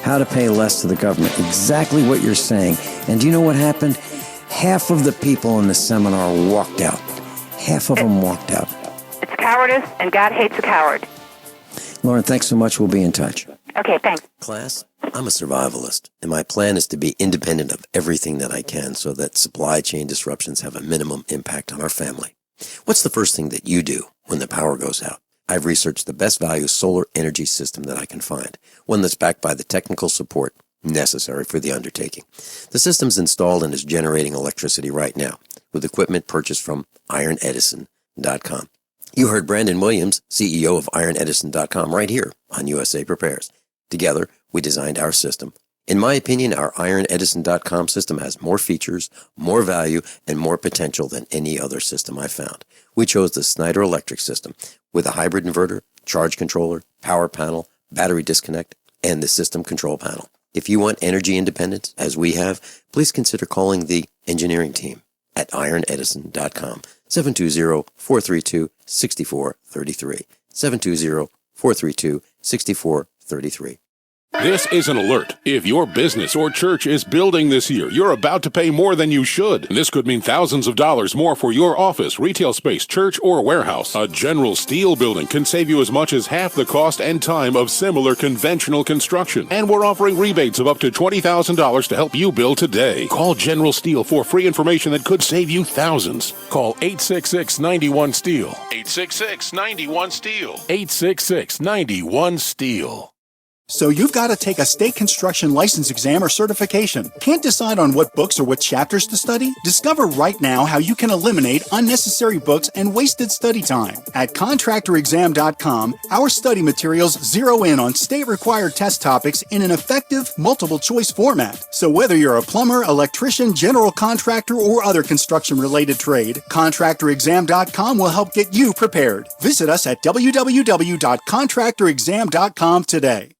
how to pay less to the government, exactly what you're saying. And do you know what happened? Half of the people in the seminar walked out. Half of them walked out. It's cowardice, and God hates a coward. Lauren, thanks so much. We'll be in touch. Okay, thanks. Class? I'm a survivalist, and my plan is to be independent of everything that I can so that supply chain disruptions have a minimum impact on our family. What's the first thing that you do when the power goes out? I've researched the best value solar energy system that I can find, one that's backed by the technical support necessary for the undertaking. The system's installed and is generating electricity right now, with equipment purchased from ironedison.com. You heard Brandon Williams, CEO of ironedison.com, right here on USA Prepares. Together, we designed our system. In my opinion, our ironedison.com system has more features, more value, and more potential than any other system I've found. We chose the Snyder Electric system with a hybrid inverter, charge controller, power panel, battery disconnect, and the system control panel. If you want energy independence, as we have, please consider calling the engineering team at ironedison.com, 720-432-6433, 720-432-6433. This is an alert. If your business or church is building this year, you're about to pay more than you should. This could mean thousands of dollars more for your office, retail space, church, or warehouse. A General Steel building can save you as much as half the cost and time of similar conventional construction. And we're offering rebates of up to $20,000 to help you build today. Call General Steel for free information that could save you thousands. Call 866-91-STEEL. 866-91-STEEL. 866-91-STEEL. So you've got to take a state construction license exam or certification. Can't decide on what books or what chapters to study? Discover right now how you can eliminate unnecessary books and wasted study time. At contractorexam.com, our study materials zero in on state-required test topics in an effective, multiple-choice format. So whether you're a plumber, electrician, general contractor, or other construction-related trade, contractorexam.com will help get you prepared. Visit us at www.contractorexam.com today.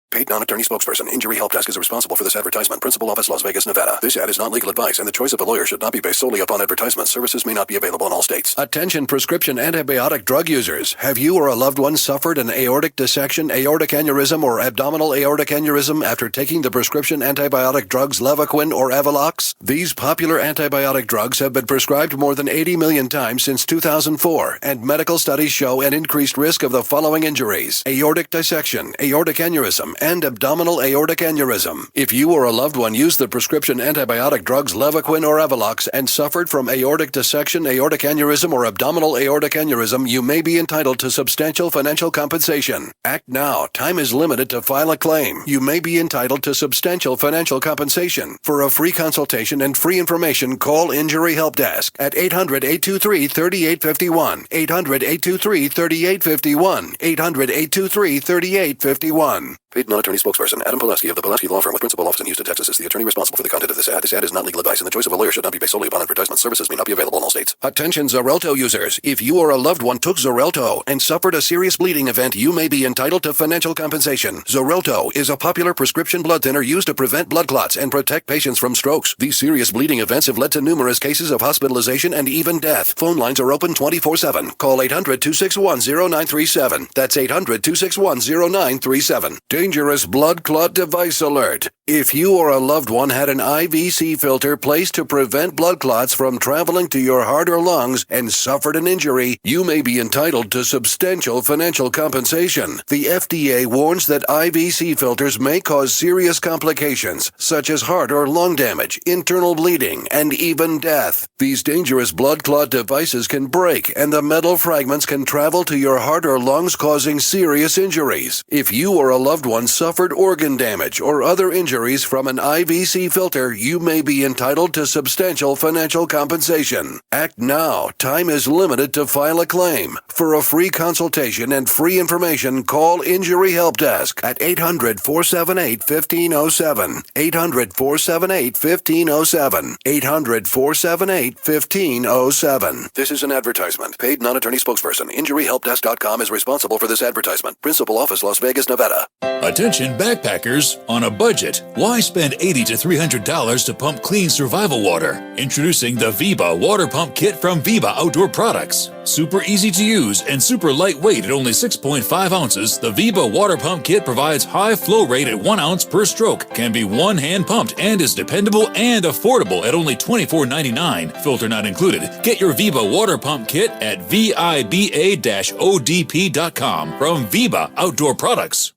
Paid non-attorney spokesperson. Injury Help Desk is responsible for this advertisement. Principal Office, Las Vegas, Nevada. This ad is not legal advice, and the choice of a lawyer should not be based solely upon advertisements. Services may not be available in all states. Attention prescription antibiotic drug users. Have you or a loved one suffered an aortic dissection, aortic aneurysm, or abdominal aortic aneurysm after taking the prescription antibiotic drugs Levaquin or Avelox? These popular antibiotic drugs have been prescribed more than 80 million times since 2004, and medical studies show an increased risk of the following injuries: aortic dissection, aortic aneurysm, and abdominal aortic aneurysm. If you or a loved one used the prescription antibiotic drugs Levaquin or Avelox and suffered from aortic dissection, aortic aneurysm, or abdominal aortic aneurysm, you may be entitled to substantial financial compensation. Act now. Time is limited to file a claim. You may be entitled to substantial financial compensation. For a free consultation and free information, call Injury Help Desk at 800-823-3851, 800-823-3851, 800-823-3851. Paid non-attorney spokesperson Adam Pulaski of the Pulaski Law Firm with principal office in Houston, Texas is the attorney responsible for the content of this ad. This ad is not legal advice, and the choice of a lawyer should not be based solely upon advertisement. Services may not be available in all states. Attention Xarelto users. If you or a loved one took Xarelto and suffered a serious bleeding event, you may be entitled to financial compensation. Xarelto is a popular prescription blood thinner used to prevent blood clots and protect patients from strokes. These serious bleeding events have led to numerous cases of hospitalization and even death. Phone lines are open 24/7. Call 800-261-0937. That's 800-261-0937. Dangerous blood clot device alert. If you or a loved one had an IVC filter placed to prevent blood clots from traveling to your heart or lungs and suffered an injury, you may be entitled to substantial financial compensation. The FDA warns that IVC filters may cause serious complications, such as heart or lung damage, internal bleeding, and even death. These dangerous blood clot devices can break, and the metal fragments can travel to your heart or lungs, causing serious injuries. If you or a loved one suffered organ damage or other injuries from an IVC filter, you may be entitled to substantial financial compensation. Act now. Time is limited to file a claim. For a free consultation and free information, call Injury Help Desk at 800-478-1507, 800-478-1507, 800-478-1507. This is an advertisement. Paid non-attorney spokesperson. InjuryHelpDesk.com is responsible for this advertisement. Principal office, Las Vegas, Nevada. Attention backpackers on a budget. Why spend $80 to $300 to pump clean survival water? Introducing the Viba Water Pump Kit from Viba Outdoor Products. Super easy to use and super lightweight at only 6.5 ounces, the Viba Water Pump Kit provides high flow rate at 1 ounce per stroke, can be one-hand pumped, and is dependable and affordable at only $24.99. Filter not included. Get your Viba Water Pump Kit at VIBA-ODP.com from Viba Outdoor Products.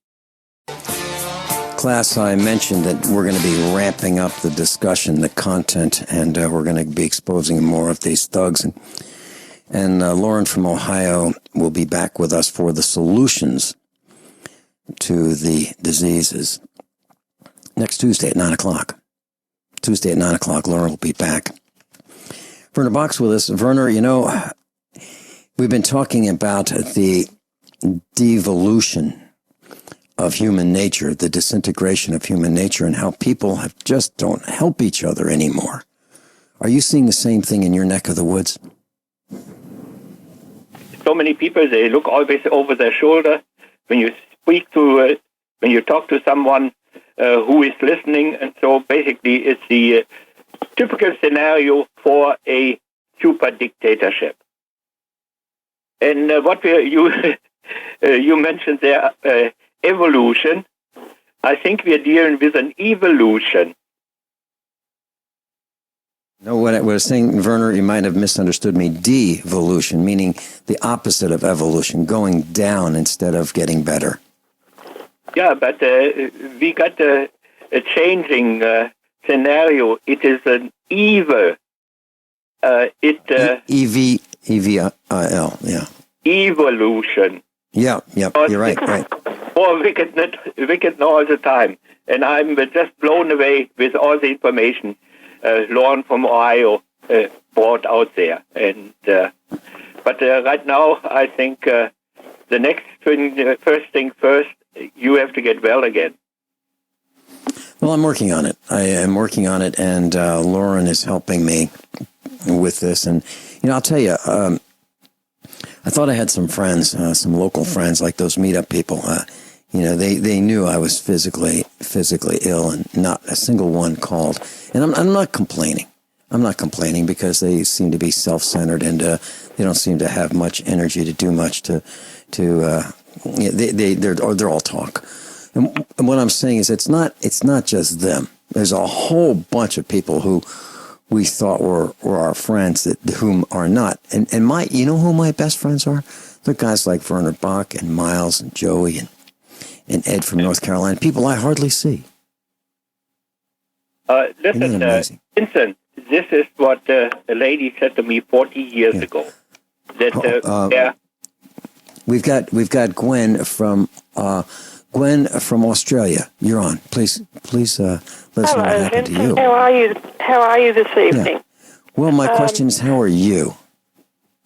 Class, I mentioned that we're going to be ramping up the discussion, the content, and we're going to be exposing more of these thugs. And Lauren from Ohio will be back with us for the solutions to the diseases next Tuesday at 9 o'clock. Tuesday at 9 o'clock, Lauren will be back. Werner Bock's with us. Werner, you know, we've been talking about the devolution of human nature, the disintegration of human nature, and how people just don't help each other anymore. Are you seeing the same thing in your neck of the woods? So many people, they look always over their shoulder when you when you talk to someone who is listening, and so basically it's the typical scenario for a super dictatorship. And what you mentioned there, evolution. I think we are dealing with an evolution. No, what I was saying, Werner, you might have misunderstood me. Devolution, meaning the opposite of evolution, going down instead of getting better. Yeah, but we got a changing scenario. It is an evil. E-V-E-V-I-L, yeah. Evolution. Yeah, you're right. More wicked all the time. And I'm just blown away with all the information Lauren from Ohio brought out there. And but right now, I think the next thing, first thing first, you have to get well again. Well, I'm working on it. I am working on it, and Lauren is helping me with this. And, you know, I'll tell you, I thought I had some friends, some local friends, like those meetup people. You know, they knew I was physically ill, and not a single one called. And I'm not complaining. I'm not complaining because they seem to be self-centered, and they don't seem to have much energy to do much they're all talk. And what I'm saying is it's not just them. There's a whole bunch of people who we thought were our friends whom are not. And you know who my best friends are? They're guys like Werner Bock and Miles and Joey and Ed from North Carolina, people I hardly see. Listen, Vincent, this is what a lady said to me 40 years ago. That we've got Gwen from Australia. You're on. Please let us know what happened to you. How are you this evening? Yeah. Well, my question is, how are you?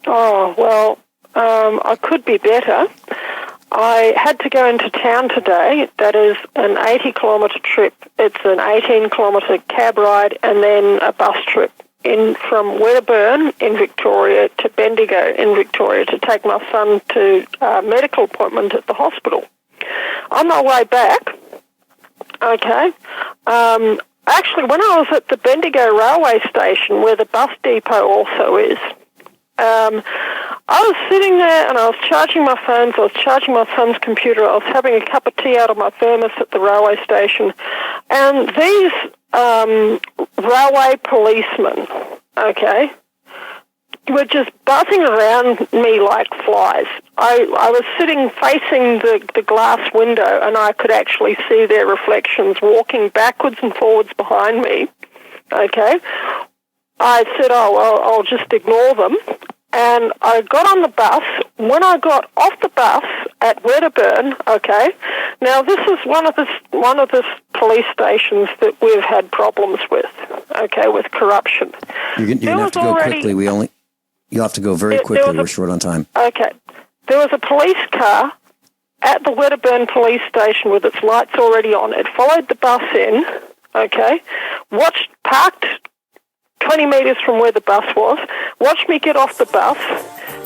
Oh, well, I could be better. I had to go into town today. That is an 80-kilometre trip. It's an 18-kilometre cab ride and then a bus trip from Wedderburn in Victoria to Bendigo in Victoria to take my son to a medical appointment at the hospital. On my way back, okay, actually when I was at the Bendigo railway station where the bus depot also is, I was sitting there and I was charging my phones, I was charging my son's computer, I was having a cup of tea out of my thermos at the railway station, and these railway policemen, okay, were just buzzing around me like flies. I was sitting facing the glass window and I could actually see their reflections walking backwards and forwards behind me, okay. I said, I'll just ignore them. And I got on the bus. When I got off the bus at Wedderburn, okay, now this is one of the police stations that we've had problems with, okay, with corruption. You're going to have to go quickly. You'll have to go very quickly. We're short on time. Okay. There was a police car at the Wedderburn police station with its lights already on. It followed the bus in, okay, parked 20 metres from where the bus was, watched me get off the bus,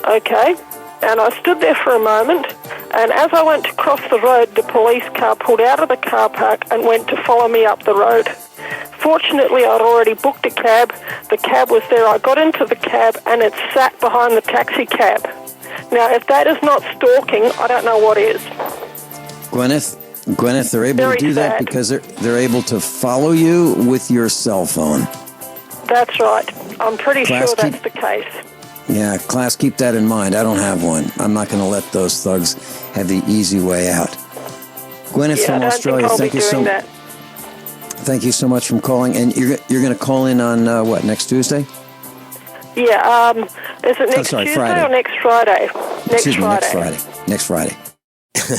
okay, and I stood there for a moment, and as I went to cross the road, the police car pulled out of the car park and went to follow me up the road. Fortunately, I'd already booked a cab. The cab was there. I got into the cab, and it sat behind the taxi cab. Now, if that is not stalking, I don't know what is. Gwyneth, they're able to do that because they're able to follow you with your cell phone. That's right. I'm pretty sure that's the case. Yeah, class, keep that in mind. I don't have one. I'm not going to let those thugs have the easy way out. Gwyneth from Australia, thank you so much. Thank you so much for calling. And you're going to call in on next Tuesday? Yeah, is it next Tuesday Friday. or next Friday? Next Friday.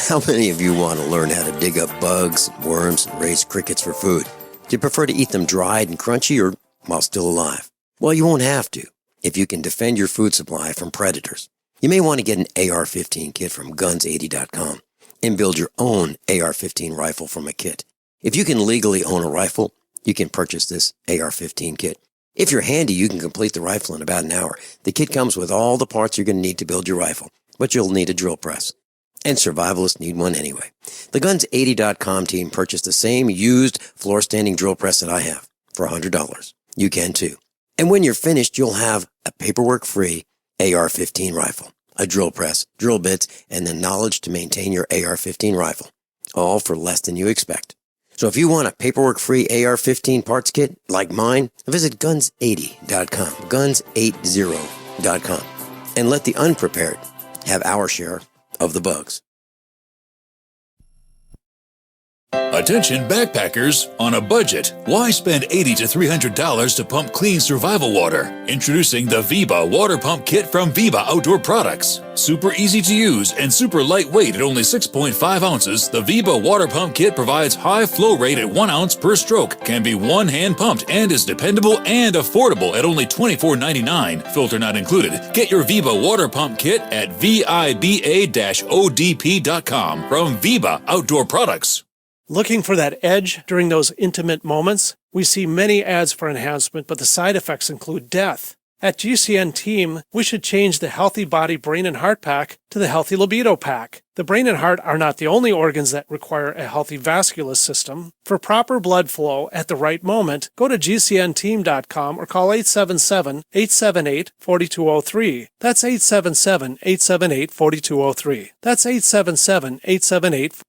How many of you want to learn how to dig up bugs, worms, and raise crickets for food? Do you prefer to eat them dried and crunchy or while still alive? Well, you won't have to if you can defend your food supply from predators. You may want to get an AR-15 kit from guns80.com and build your own AR-15 rifle from a kit. If you can legally own a rifle, you can purchase this AR-15 kit. If you're handy, you can complete the rifle in about an hour. The kit comes with all the parts you're going to need to build your rifle, but you'll need a drill press. And survivalists need one anyway. The Guns80.com team purchased the same used floor-standing drill press that I have for $100. You can too. And when you're finished, you'll have a paperwork-free AR-15 rifle, a drill press, drill bits, and the knowledge to maintain your AR-15 rifle, all for less than you expect. So if you want a paperwork-free AR-15 parts kit like mine, visit Guns80.com, Guns80.com, and let the unprepared have our share of the bugs. Attention backpackers on a budget. Why spend $80 to $300 to pump clean survival water? Introducing the Viba Water Pump Kit from Viba Outdoor Products. Super easy to use and super lightweight at only 6.5 ounces, the Viba Water Pump Kit provides high flow rate at 1 ounce per stroke, can be one-hand pumped, and is dependable and affordable at only $24.99. Filter not included. Get your Viba Water Pump Kit at viba-odp.com from Viba Outdoor Products. Looking for that edge during those intimate moments? We see many ads for enhancement, but the side effects include death. At GCN Team, we should change the Healthy Body, Brain, and Heart Pack to the Healthy Libido Pack. The brain and heart are not the only organs that require a healthy vascular system. For proper blood flow at the right moment, go to GCNteam.com or call 877-878-4203. That's 877-878-4203. That's 877-878-4203.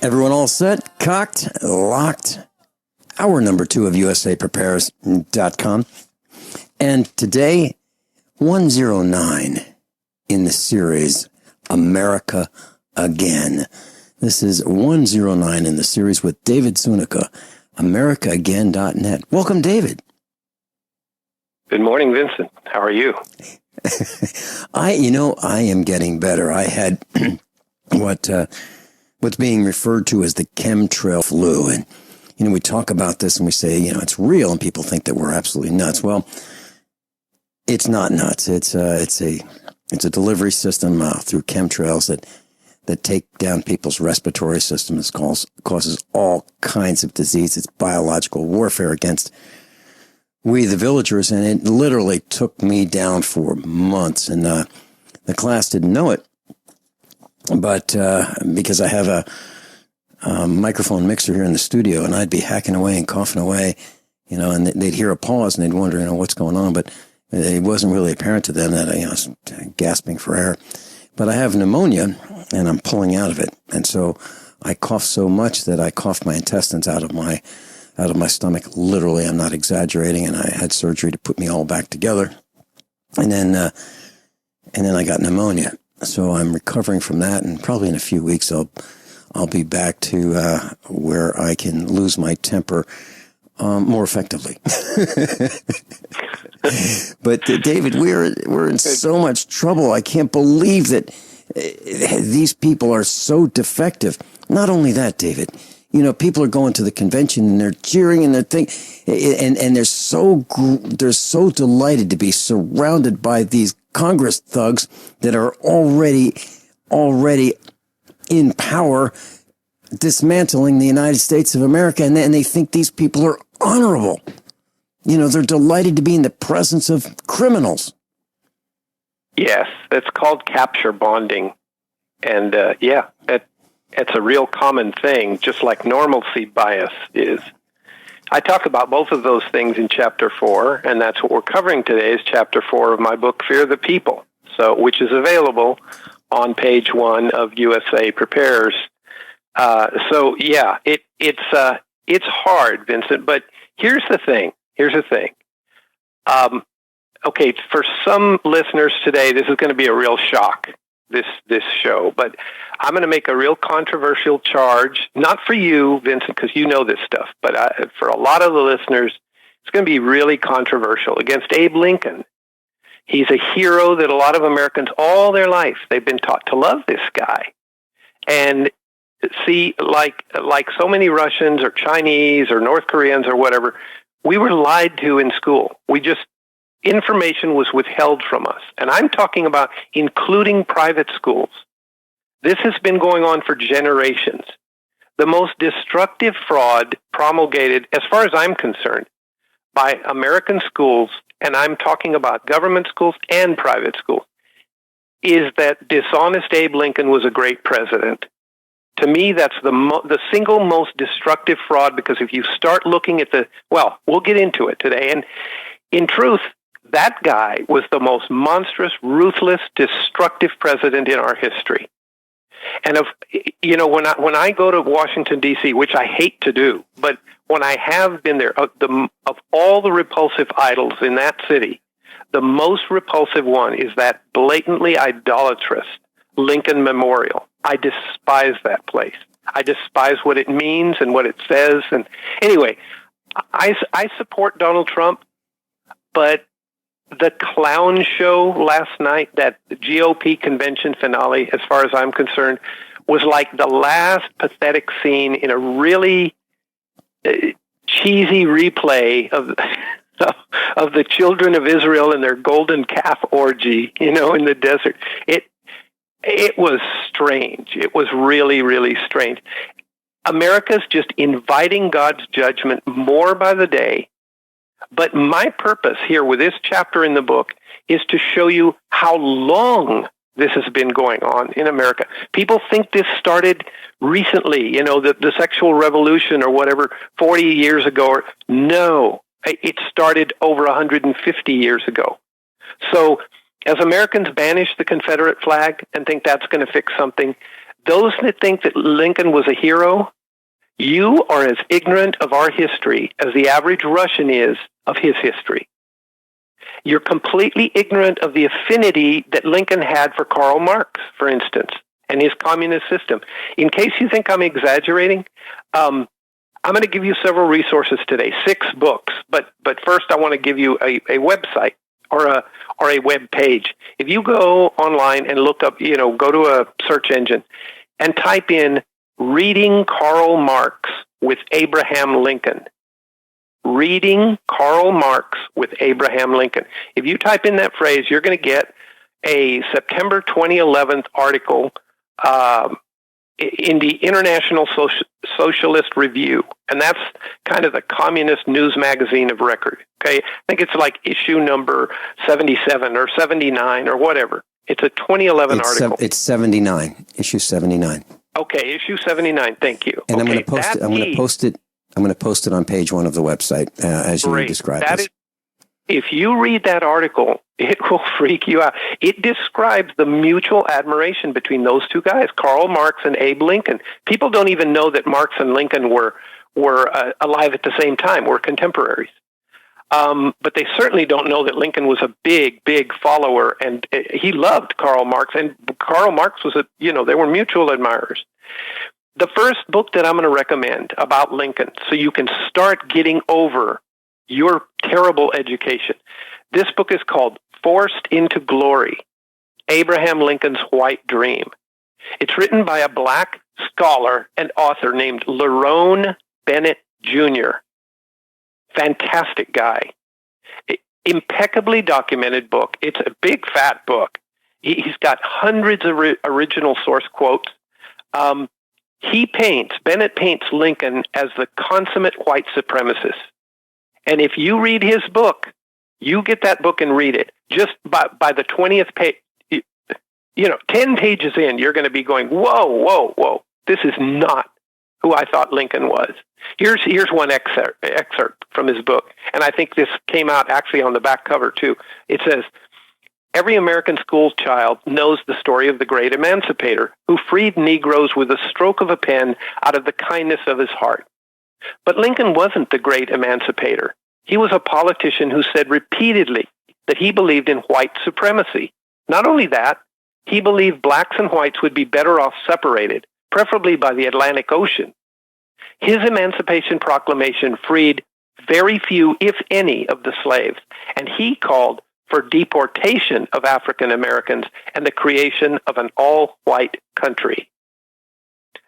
Everyone all set? Cocked? Locked? Hour number 2 of USAPrepares.com. And today, 109 in the series, America Again. This is 109 in the series with David Zuniga, AmericaAgain.net. Welcome, David. Good morning, Vincent. How are you? I am getting better. I had what's being referred to as the chemtrail flu. And, we talk about this and we say, it's real, and people think that we're absolutely nuts. Well, it's not nuts. It's a delivery system through chemtrails that take down people's respiratory systems, causes all kinds of disease. It's biological warfare against we, the villagers, and it literally took me down for months. And the class didn't know it, but because I have a microphone mixer here in the studio, and I'd be hacking away and coughing away, and they'd hear a pause and they'd wonder, what's going on. But it wasn't really apparent to them that I was gasping for air. But I have pneumonia, and I'm pulling out of it, and so I coughed so much that I coughed my intestines out of my stomach. Literally, I'm not exaggerating, and I had surgery to put me all back together. And then I got pneumonia. So I'm recovering from that, and probably in a few weeks I'll be back to where I can lose my temper more effectively. But David, we're in so much trouble. I can't believe that these people are so defective. Not only that, David, people are going to the convention and they're cheering and they're and they're so delighted to be surrounded by these Congress thugs that are already in power, dismantling the United States of America, and they think these people are honorable. They're delighted to be in the presence of criminals. Yes, that's called capture bonding, and it's a real common thing, just like normalcy bias is. I talk about both of those things in Chapter 4, and that's what we're covering today is Chapter 4 of my book, Fear the People, which is available on page 1 of USA Prepares. It's hard, Vincent, but here's the thing. Okay, for some listeners today, this is going to be a real shock, this show, but I'm going to make a real controversial charge, not for you, Vincent, because you know this stuff, but for a lot of the listeners, it's going to be really controversial, against Abe Lincoln. He's a hero that a lot of Americans, all their life, they've been taught to love this guy. And see, like so many Russians or Chinese or North Koreans or whatever, we were lied to in school. Information was withheld from us. And I'm talking about including private schools. This has been going on for generations. The most destructive fraud promulgated, as far as I'm concerned, by American schools, and I'm talking about government schools and private schools, is that dishonest Abe Lincoln was a great president. To me, that's the single most destructive fraud, because if you start looking at we'll get into it today. And in truth, that guy was the most monstrous, ruthless, destructive president in our history. And when I go to Washington, D.C., which I hate to do, but when I have been there, of all the repulsive idols in that city, the most repulsive one is that blatantly idolatrous Lincoln Memorial. I despise that place. I despise what it means and what it says. And anyway, I support Donald Trump, but the clown show last night, that GOP convention finale, as far as I'm concerned, was like the last pathetic scene in a really cheesy replay of the children of Israel and their golden calf orgy, in the desert. It was strange. It was really, really strange. America's just inviting God's judgment more by the day. But my purpose here with this chapter in the book is to show you how long this has been going on in America. People think this started recently, the sexual revolution or whatever, 40 years ago. No, it started over 150 years ago. So as Americans banish the Confederate flag and think that's going to fix something, those that think that Lincoln was a hero, you are as ignorant of our history as the average Russian is of his history. You're completely ignorant of the affinity that Lincoln had for Karl Marx, for instance, and his communist system. In case you think I'm exaggerating, I'm going to give you several resources today, 6 books, but first I want to give you a website or a web page. If you go online and look up, go to a search engine and type in Reading Karl Marx with Abraham Lincoln. Reading Karl Marx with Abraham Lincoln. If you type in that phrase, you're going to get a September 2011 article in the International Socialist Review, and that's kind of the communist news magazine of record. Okay, I think it's like issue number 77 or 79 or whatever. It's a 2011 article. It's 79, issue 79. Okay, issue 79. Thank you. And I'm going to post it. I'm going to post it on page 1 of the website as you described this. If you read that article, it will freak you out. It describes the mutual admiration between those two guys, Karl Marx and Abe Lincoln. People don't even know that Marx and Lincoln were alive at the same time, were contemporaries. But they certainly don't know that Lincoln was a big, big follower, and he loved Karl Marx, and Karl Marx was they were mutual admirers. The first book that I'm going to recommend about Lincoln, so you can start getting over your terrible education. This book is called Forced into Glory, Abraham Lincoln's White Dream. It's written by a black scholar and author named Lerone Bennett Jr. Fantastic guy. Impeccably documented book. It's a big, fat book. He's got hundreds of original source quotes. Bennett paints Lincoln as the consummate white supremacist. And if you read his book, you get that book and read it. Just by the 20th page, 10 pages in, you're going to be going, whoa, whoa, whoa. This is not who I thought Lincoln was. Here's one excerpt from his book. And I think this came out actually on the back cover too. It says, every American school child knows the story of the great emancipator who freed Negroes with a stroke of a pen out of the kindness of his heart. But Lincoln wasn't the great emancipator. He was a politician who said repeatedly that he believed in white supremacy. Not only that, he believed blacks and whites would be better off separated, preferably by the Atlantic Ocean. His Emancipation Proclamation freed very few, if any, of the slaves, and he called for deportation of African Americans and the creation of an all-white country.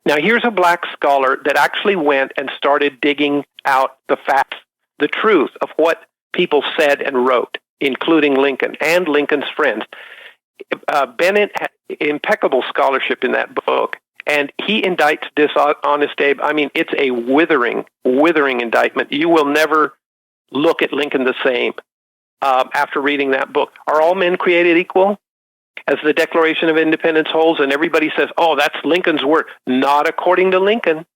Now, here's a black scholar that actually went and started digging out the facts, the truth of what people said and wrote, including Lincoln and Lincoln's friends. Bennett had impeccable scholarship in that book, and he indicts Dishonest Abe. I mean, it's a withering indictment. You will never look at Lincoln the same after reading that book. Are all men created equal? As the Declaration of Independence holds, and everybody says, oh, that's Lincoln's word. Not according to Lincoln.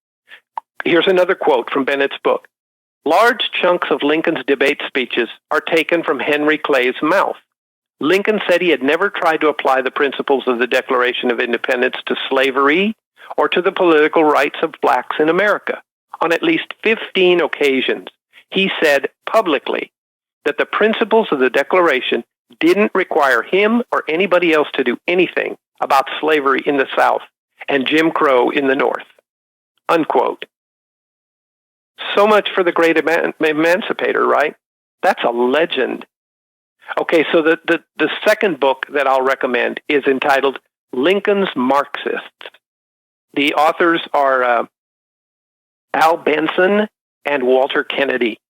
Here's another quote from Bennett's book. Large chunks of Lincoln's debate speeches are taken from Henry Clay's mouth. Lincoln said he had never tried to apply the principles of the Declaration of Independence to slavery or to the political rights of blacks in America. On at least 15 occasions, he said publicly that the principles of the Declaration didn't require him or anybody else to do anything about slavery in the South and Jim Crow in the North. Unquote. So much for the great emancipator, right? That's a legend. Okay, so the second book that I'll recommend is entitled Lincoln's Marxists. The authors are Al Benson and Walter Kennedy.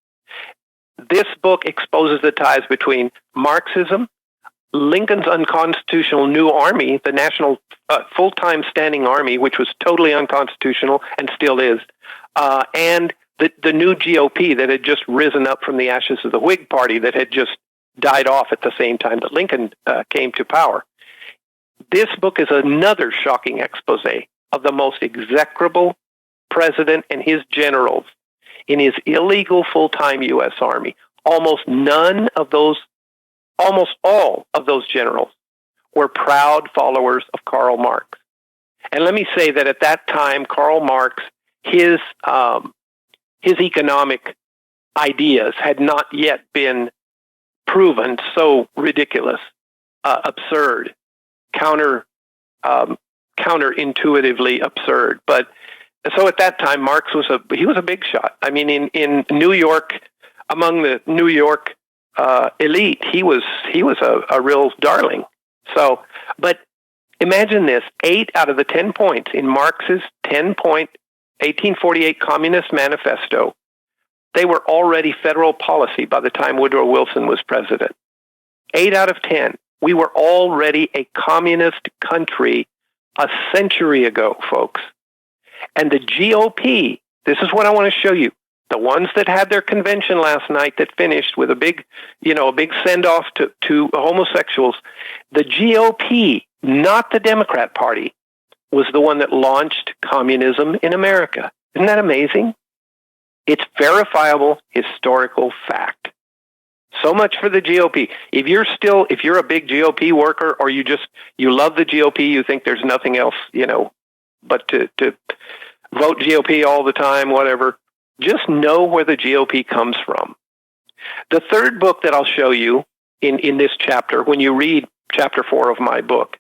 This book exposes the ties between Marxism, Lincoln's unconstitutional new army, the national full-time standing army, which was totally unconstitutional and still is, and the new GOP that had just risen up from the ashes of the Whig Party that had just died off at the same time that Lincoln came to power. This book is another shocking expose of the most execrable president and his generals in his illegal full-time U.S. Army. Almost all of those generals were proud followers of Karl Marx. And let me say that at that time, Karl Marx, his economic ideas had not yet been proven so ridiculous, absurd, counterintuitively absurd. But so at that time, Marx was a big shot. I mean, in New York, among the New York elite, he was a real darling. So, but imagine this: 8 out of the 10 points in Marx's 10-point 1848 Communist Manifesto, they were already federal policy by the time Woodrow Wilson was president. 8 out of 10. We were already a communist country a century ago, folks. And the GOP, this is what I want to show you. The ones that had their convention last night that finished with a big send-off to homosexuals, the GOP, not the Democrat Party, was the one that launched communism in America. Isn't that amazing? It's verifiable historical fact. So much for the GOP. If you're a big GOP worker, or you love the GOP, you think there's nothing else, but to vote GOP all the time, whatever, just know where the GOP comes from. The third book that I'll show you in this chapter, when you read chapter 4 of my book,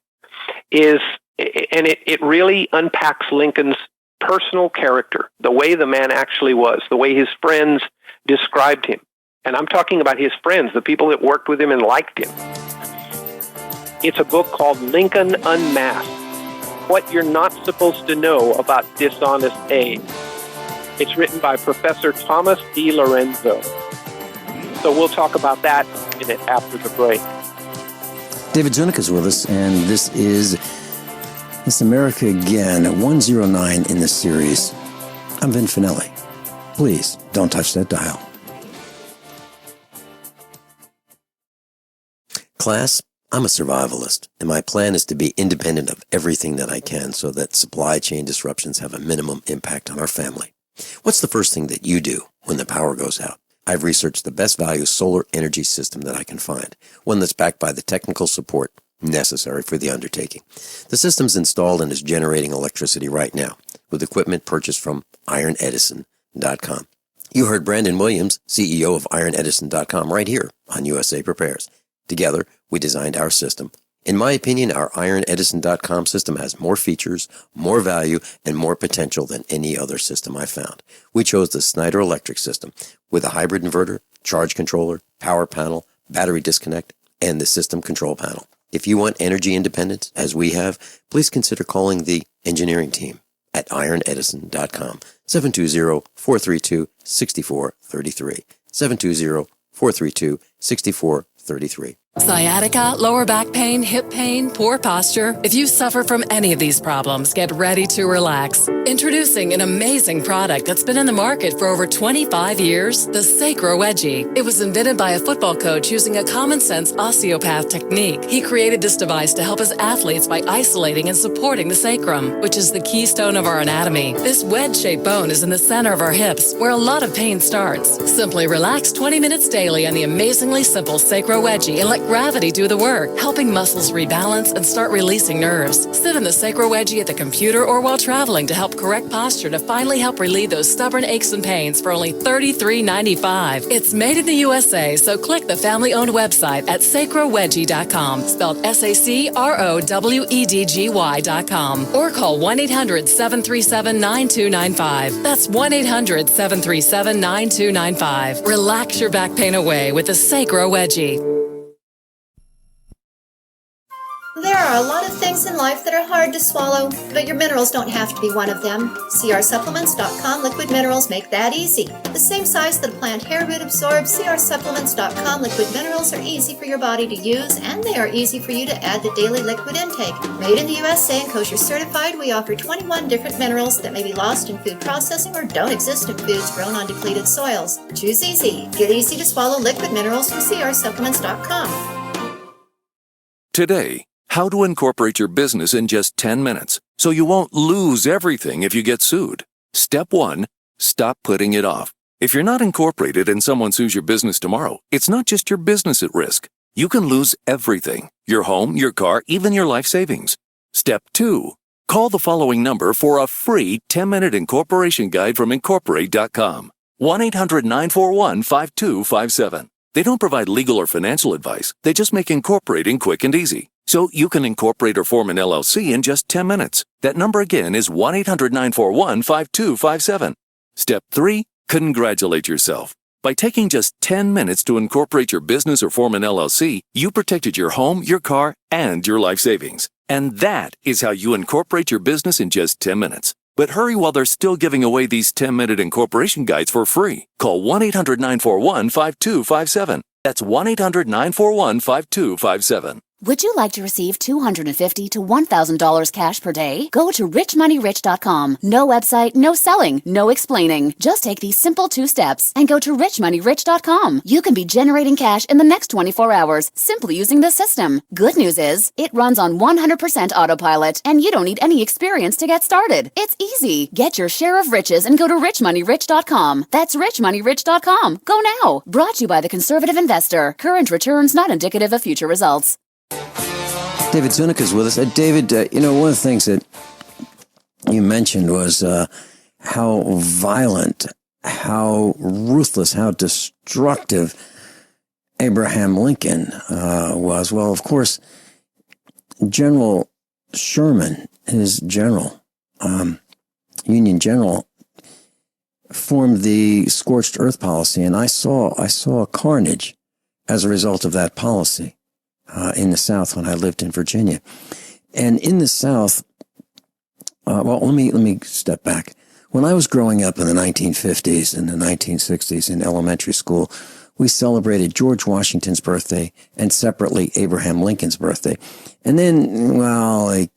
is, and it really unpacks Lincoln's personal character, the way the man actually was, the way his friends described him. And I'm talking about his friends, the people that worked with him and liked him. It's a book called Lincoln Unmasked: What You're Not Supposed to Know About Dishonest Abe. It's written by Professor Thomas D. Lorenzo. So we'll talk about that in a minute after the break. David Zunick is with us, and this is Miss America Again, 109 in the series. I'm Vin Finelli. Please don't touch that dial. Class, I'm a survivalist, and my plan is to be independent of everything that I can so that supply chain disruptions have a minimum impact on our family. What's the first thing that you do when the power goes out? I've researched the best value solar energy system that I can find, one that's backed by the technical support necessary for the undertaking. The system's installed and is generating electricity right now with equipment purchased from IronEdison.com. You heard Brandon Williams, CEO of IronEdison.com, right here on USA Prepares. Together, we designed our system. In my opinion, our IronEdison.com system has more features, more value, and more potential than any other system I found. We chose the Snyder Electric system with a hybrid inverter, charge controller, power panel, battery disconnect, and the system control panel. If you want energy independence, as we have, please consider calling the engineering team at IronEdison.com, 720-432-6433, 720-432-6433. Sciatica, lower back pain, hip pain, poor posture. If you suffer from any of these problems, get ready to relax. Introducing an amazing product that's been in the market for over 25 years, the Sacro Wedgie. It was invented by a football coach using a common-sense osteopath technique. He created this device to help his athletes by isolating and supporting the sacrum, which is the keystone of our anatomy. This wedge-shaped bone is in the center of our hips, where a lot of pain starts. Simply relax 20 minutes daily on the amazingly simple Sacro Wedgie and let gravity do the work, helping muscles rebalance and start releasing nerves. Sit in the Sacro Wedgie at the computer or while traveling to help correct posture to finally help relieve those stubborn aches and pains for only $33.95. It's made in the USA, so click the family-owned website at sacrowedgie.com, spelled SACROWEDGY.com, or call 1-800-737-9295. That's 1-800-737-9295. Relax your back pain away with the Sacro Wedgie. There are a lot of things in life that are hard to swallow, but your minerals don't have to be one of them. CRSupplements.com liquid minerals make that easy. The same size that a plant hair root absorbs, CRSupplements.com liquid minerals are easy for your body to use, and they are easy for you to add to daily liquid intake. Made in the USA and kosher certified, we offer 21 different minerals that may be lost in food processing or don't exist in foods grown on depleted soils. Choose easy. Get easy to swallow liquid minerals from CRSupplements.com. Today, how to incorporate your business in just 10 minutes so you won't lose everything if you get sued. Step 1, stop putting it off. If you're not incorporated and someone sues your business tomorrow, it's not just your business at risk. You can lose everything: your home, your car, even your life savings. Step 2, call the following number for a free 10-minute incorporation guide from Incorporate.com. 1-800-941-5257. They don't provide legal or financial advice. They just make incorporating quick and easy. So you can incorporate or form an LLC in just 10 minutes. That number again is 1-800-941-5257. Step 3, congratulate yourself. By taking just 10 minutes to incorporate your business or form an LLC, you protected your home, your car, and your life savings. And that is how you incorporate your business in just 10 minutes. But hurry while they're still giving away these 10-minute incorporation guides for free. Call 1-800-941-5257. That's 1-800-941-5257. Would you like to receive $250 to $1,000 cash per day? Go to richmoneyrich.com. No website, no selling, no explaining. Just take these simple 2 steps and go to richmoneyrich.com. You can be generating cash in the next 24 hours simply using the system. Good news is, it runs on 100% autopilot and you don't need any experience to get started. It's easy. Get your share of riches and go to richmoneyrich.com. That's richmoneyrich.com. Go now. Brought to you by the Conservative Investor. Current returns not indicative of future results. David Zuniga is with us. David, one of the things that you mentioned was how violent, how ruthless, how destructive Abraham Lincoln was. Well, of course, General Sherman, his general, Union general, formed the scorched earth policy, and I saw carnage as a result of that policy. In the South when I lived in Virginia. And in the South, let me step back. When I was growing up in the 1950s and the 1960s in elementary school, we celebrated George Washington's birthday and separately Abraham Lincoln's birthday. And then,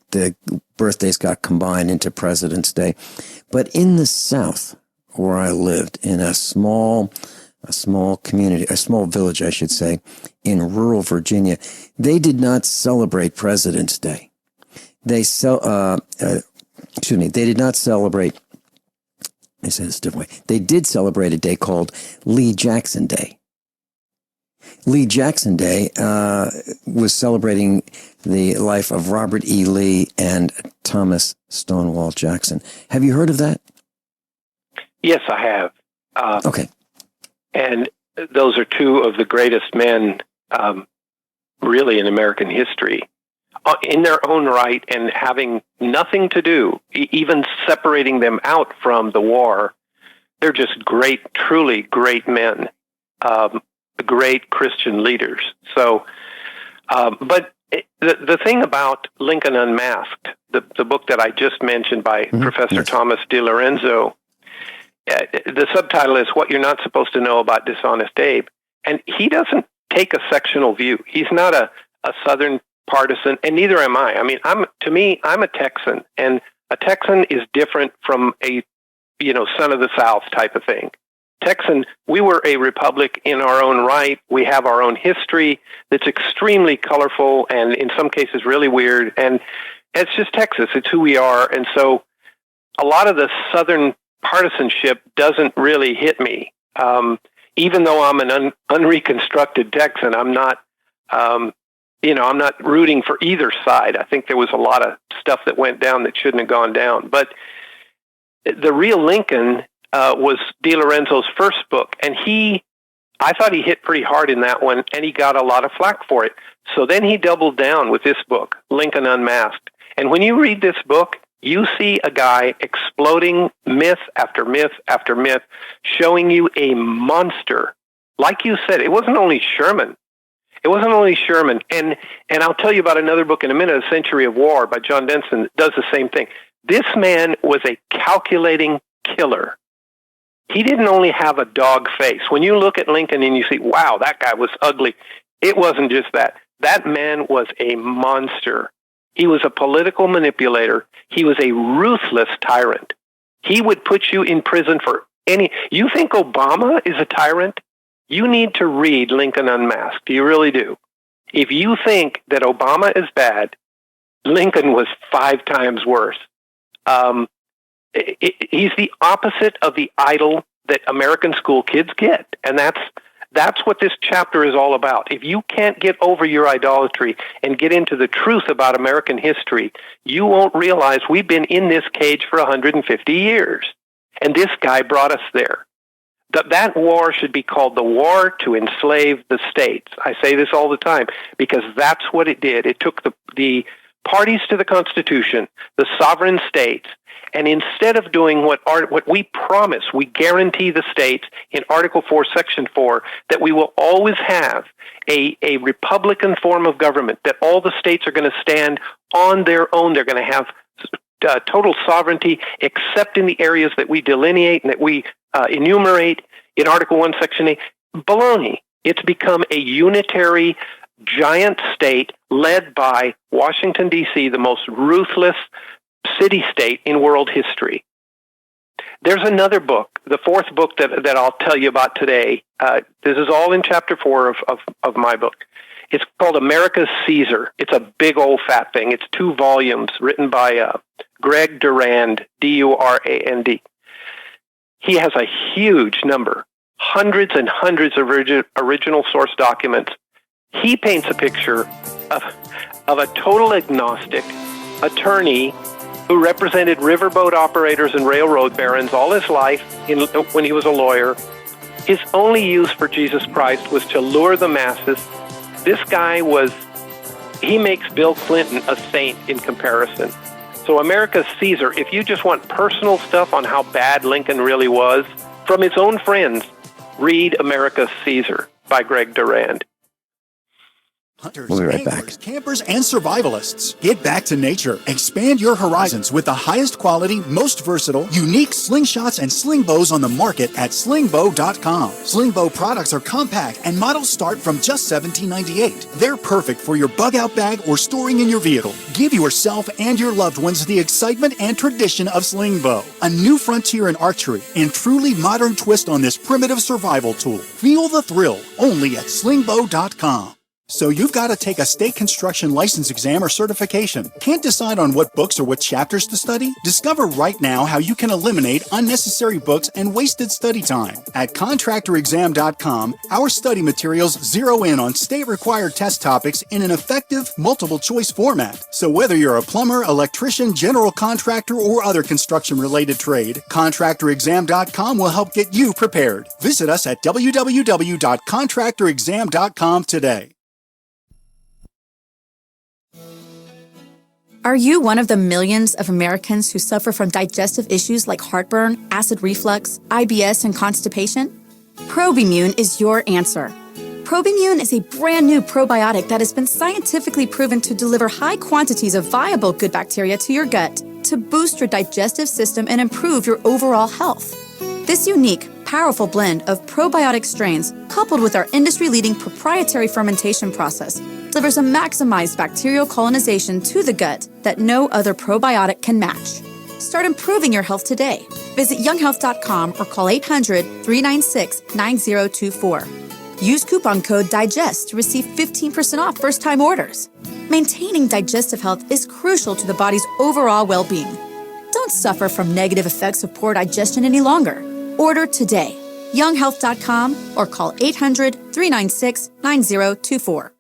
the birthdays got combined into President's Day. But in the South, where I lived, in a small community, a small village, I should say, in rural Virginia, they did not celebrate President's Day. They did not celebrate, I say this a different way. They did celebrate a day called Lee Jackson Day. Lee Jackson Day was celebrating the life of Robert E. Lee and Thomas Stonewall Jackson. Have you heard of that? Yes, I have. Okay. And those are 2 of the greatest men really in American history, in their own right, and having nothing to do, even separating them out from the war. They're just great, truly great men, great Christian leaders. So, but the thing about Lincoln Unmasked, the book that I just mentioned by Professor Thomas DiLorenzo, the subtitle is What You're Not Supposed to Know About Dishonest Abe. And he doesn't take a sectional view. He's not a Southern partisan, and neither am I. I mean, I'm a Texan, and a Texan is different from a, son of the South type of thing. Texan, we were a republic in our own right. We have our own history that's extremely colorful and in some cases really weird. And it's just Texas. It's who we are. And so a lot of the Southern partisanship doesn't really hit me. Even though I'm an unreconstructed Texan, I'm not, I'm not rooting for either side. I think there was a lot of stuff that went down that shouldn't have gone down. But the real Lincoln was DiLorenzo's first book, and I thought he hit pretty hard in that one, and he got a lot of flack for it. So then he doubled down with this book, Lincoln Unmasked. And when you read this book, you see a guy exploding myth after myth after myth, showing you a monster. Like you said, it wasn't only Sherman. And I'll tell you about another book in a minute, A Century of War by John Denson, that does the same thing. This man was a calculating killer. He didn't only have a dog face. When you look at Lincoln and you see, wow, that guy was ugly, it wasn't just that. That man was a monster. He was a political manipulator. He was a ruthless tyrant. He would put you in prison for any... You think Obama is a tyrant? You need to read Lincoln Unmasked. You really do. If you think that Obama is bad, Lincoln was 5 times worse. He's the opposite of the idol that American school kids get. And that's what this chapter is all about. If you can't get over your idolatry and get into the truth about American history, you won't realize we've been in this cage for 150 years. And this guy brought us there. That war should be called the war to enslave the states. I say this all the time because that's what it did. It took the parties to the Constitution, the sovereign states, and instead of doing what we promise, we guarantee the states in Article 4, Section 4, that we will always have a Republican form of government, that all the states are going to stand on their own. They're going to have total sovereignty, except in the areas that we delineate and that we enumerate in Article 1, Section 8. Baloney. It's become a unitary giant state led by Washington, D.C., the most ruthless city-state in world history. There's another book, the fourth book that I'll tell you about today. This is all in Chapter 4 of my book. It's called America's Caesar. It's a big old fat thing. It's 2 volumes written by Greg Durand, D-U-R-A-N-D. He has a huge number, hundreds and hundreds of original source documents. He paints a picture of a total agnostic attorney who represented riverboat operators and railroad barons all his life when he was a lawyer. His only use for Jesus Christ was to lure the masses. This guy he makes Bill Clinton a saint in comparison. So America's Caesar, if you just want personal stuff on how bad Lincoln really was, from his own friends, read America's Caesar by Greg Durand. Hunters, We'll be right anglers, back. campers, and survivalists. Get back to nature. Expand your horizons with the highest quality, most versatile, unique slingshots and sling bows on the market at slingbow.com. Slingbow products are compact and models start from just $17.98. They're perfect for your bug-out bag or storing in your vehicle. Give yourself and your loved ones the excitement and tradition of Slingbow, a new frontier in archery and truly modern twist on this primitive survival tool. Feel the thrill only at slingbow.com. So you've got to take a state construction license exam or certification. Can't decide on what books or what chapters to study? Discover right now how you can eliminate unnecessary books and wasted study time. At contractorexam.com, our study materials zero in on state-required test topics in an effective, multiple-choice format. So whether you're a plumber, electrician, general contractor, or other construction-related trade, contractorexam.com will help get you prepared. Visit us at www.contractorexam.com today. Are you one of the millions of Americans who suffer from digestive issues like heartburn, acid reflux, IBS, and constipation? Probimune is your answer. Probimune is a brand new probiotic that has been scientifically proven to deliver high quantities of viable good bacteria to your gut to boost your digestive system and improve your overall health. This unique, powerful blend of probiotic strains, coupled with our industry-leading proprietary fermentation process, delivers a maximized bacterial colonization to the gut that no other probiotic can match. Start improving your health today. Visit younghealth.com or call 800-396-9024. Use coupon code DIGEST to receive 15% off first-time orders. Maintaining digestive health is crucial to the body's overall well-being. Don't suffer from negative effects of poor digestion any longer. Order today. younghealth.com or call 800-396-9024.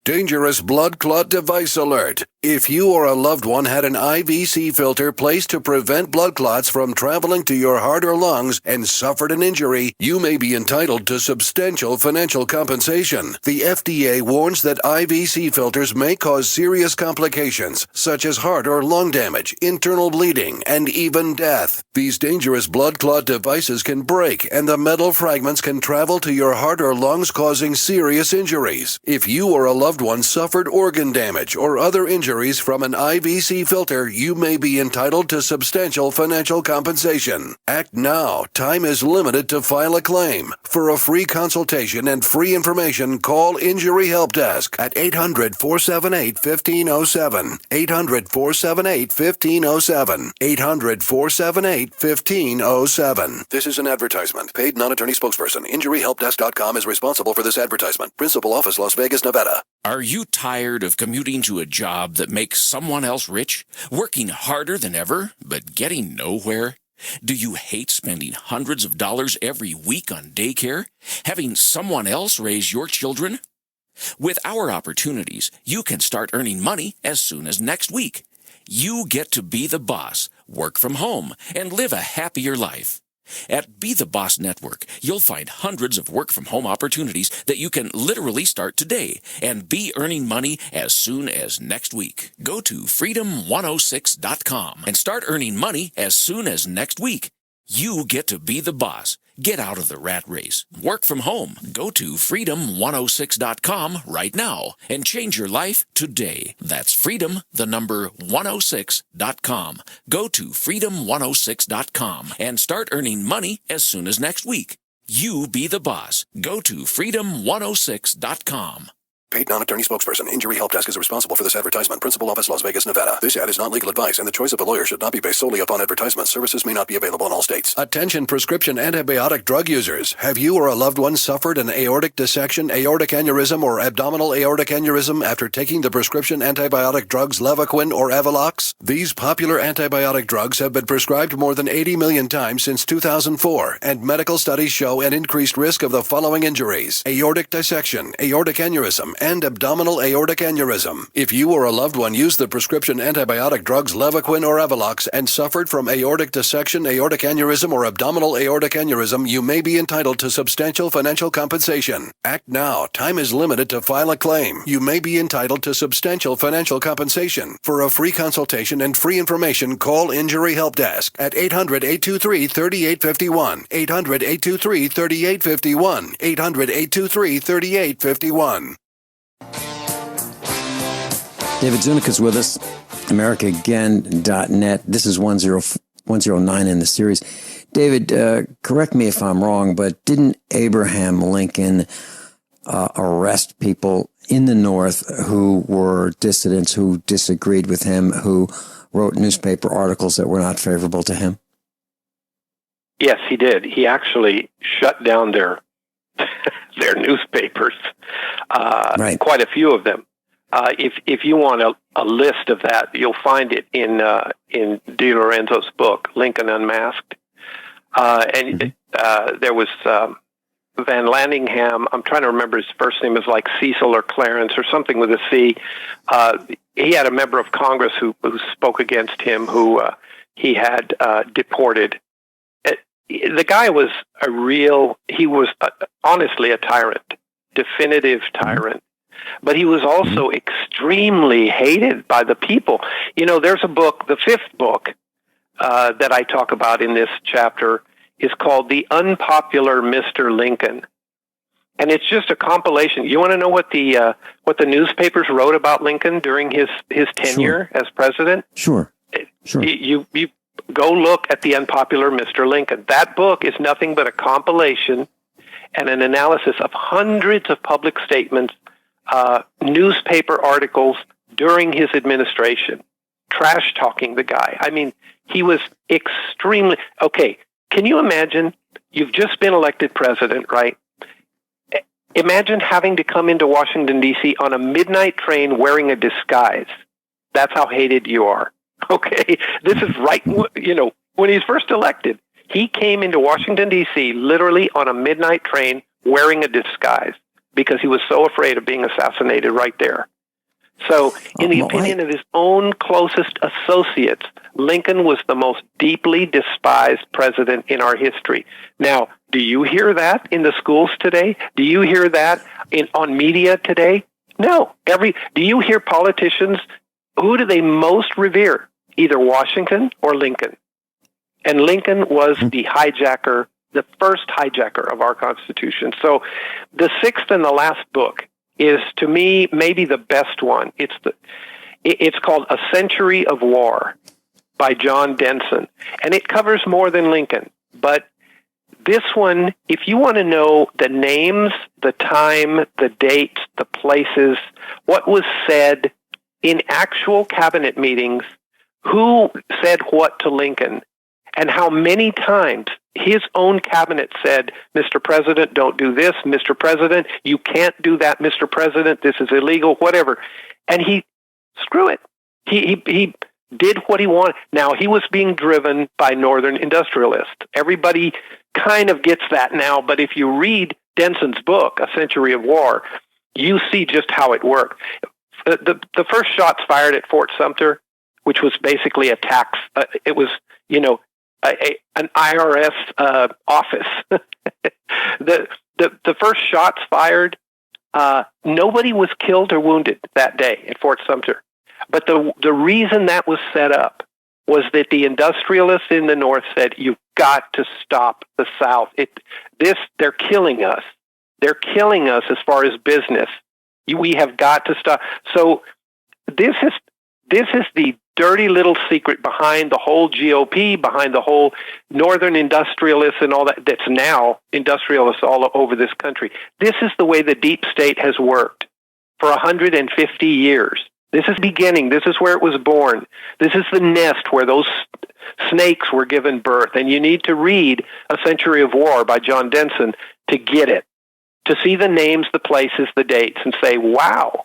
Dangerous blood clot device alert. If you or a loved one had an IVC filter placed to prevent blood clots from traveling to your heart or lungs and suffered an injury, you may be entitled to substantial financial compensation. The FDA warns that IVC filters may cause serious complications, such as heart or lung damage, internal bleeding, and even death. These dangerous blood clot devices can break, and the metal fragments can travel to your heart or lungs, causing serious injuries. If you or a loved one suffered organ damage or other injuries from an IVC filter, you may be entitled to substantial financial compensation. Act now. Time is limited to file a claim. For a free consultation and free information, call Injury Help Desk at 800-478-1507. 800-478-1507. 800-478-1507. This is an advertisement. Paid non-attorney spokesperson. InjuryHelpDesk.com is responsible for this advertisement. Principal office, Las Vegas, Nevada. Are you tired of commuting to a job that makes someone else rich? Working harder than ever, but getting nowhere? Do you hate spending hundreds of dollars every week on daycare? Having someone else raise your children? With our opportunities, you can start earning money as soon as next week. You get to be the boss, work from home, and live a happier life. At Be the Boss Network, you'll find hundreds of work-from-home opportunities that you can literally start today and be earning money as soon as next week. Go to freedom106.com and start earning money as soon as next week. You get to be the boss. Get out of the rat race. Work from home. Go to freedom106.com right now and change your life today. That's freedom, the number 106.com. Go to freedom106.com and start earning money as soon as next week. You be the boss. Go to freedom106.com. Paid non-attorney spokesperson. Injury Help Desk is responsible for this advertisement. Principal office, Las Vegas, Nevada. This ad is not legal advice, and the choice of a lawyer should not be based solely upon advertisements. Services may not be available in all states. Attention prescription antibiotic drug users. Have you or a loved one suffered an aortic dissection, aortic aneurysm, or abdominal aortic aneurysm after taking the prescription antibiotic drugs Levaquin or Avelox? These popular antibiotic drugs have been prescribed more than 80 million times since 2004, and medical studies show an increased risk of the following injuries: aortic dissection, aortic aneurysm, and abdominal aortic aneurysm. If you or a loved one used the prescription antibiotic drugs Levaquin or Avelox and suffered from aortic dissection, aortic aneurysm, or abdominal aortic aneurysm, you may be entitled to substantial financial compensation. Act now. Time is limited to file a claim. You may be entitled to substantial financial compensation. For a free consultation and free information, call Injury Help Desk at 800-823-3851. 800-823-3851. 800-823-3851. David Zunica's with us, AmericaAgain.net. This is 109 in the series. David, correct me if I'm wrong, but didn't Abraham Lincoln arrest people in the North who were dissidents, who disagreed with him, who wrote newspaper articles that were not favorable to him? Yes, he did. He actually shut down their newspapers, right. Quite a few of them. If you want a list of that, you'll find it in DiLorenzo's book, Lincoln Unmasked. There was Van Landingham. I'm trying to remember his first name is like Cecil or Clarence or something with a C. He had a member of Congress who spoke against him, who he had deported. The guy was honestly a tyrant, definitive tyrant. but he was also extremely hated by the people. There's a book, the fifth book, that I talk about in this chapter is called The Unpopular Mr. Lincoln. And it's just a compilation. You want to know what the newspapers wrote about Lincoln during his tenure as president? Sure. You go look at The Unpopular Mr. Lincoln. That book is nothing but a compilation and an analysis of hundreds of public statements, newspaper articles during his administration, trash talking the guy. I mean, he was extremely... Okay, can you imagine? You've just been elected president, right? Imagine having to come into Washington, D.C. on a midnight train wearing a disguise. That's how hated you are. Okay? This is right, when he's first elected. He came into Washington, D.C. literally on a midnight train wearing a disguise because he was so afraid of being assassinated right there. So, in the opinion of his own closest associates, Lincoln was the most deeply despised president in our history. Now, do you hear that in the schools today? Do you hear that on media today? No. Do you hear politicians, who do they most revere? Either Washington or Lincoln. And Lincoln was the hijacker, the first hijacker of our Constitution. So the sixth and the last book is, to me, maybe the best one. It's called A Century of War by John Denson. And it covers more than Lincoln. But this one, if you want to know the names, the time, the dates, the places, what was said in actual cabinet meetings, who said what to Lincoln, and how many times his own cabinet said, Mr. President, don't do this. Mr. President, you can't do that. Mr. President, this is illegal, whatever. And screw it. He did what he wanted. Now, he was being driven by Northern industrialists. Everybody kind of gets that now, but if you read Denson's book, A Century of War, you see just how it worked. The first shots fired at Fort Sumter, which was basically a tax, it was, an IRS office. The first shots fired, nobody was killed or wounded that day at Fort Sumter. But the reason that was set up was that the industrialists in the North said, you've got to stop the South. They're killing us. They're killing us as far as business. We have got to stop. So this is the dirty little secret behind the whole GOP, behind the whole Northern industrialists and all that, that's now industrialists all over this country. This is the way the deep state has worked for 150 years. This is beginning. This is where it was born. This is the nest where those snakes were given birth. And you need to read A Century of War by John Denson to get it, to see the names, the places, the dates, and say, wow.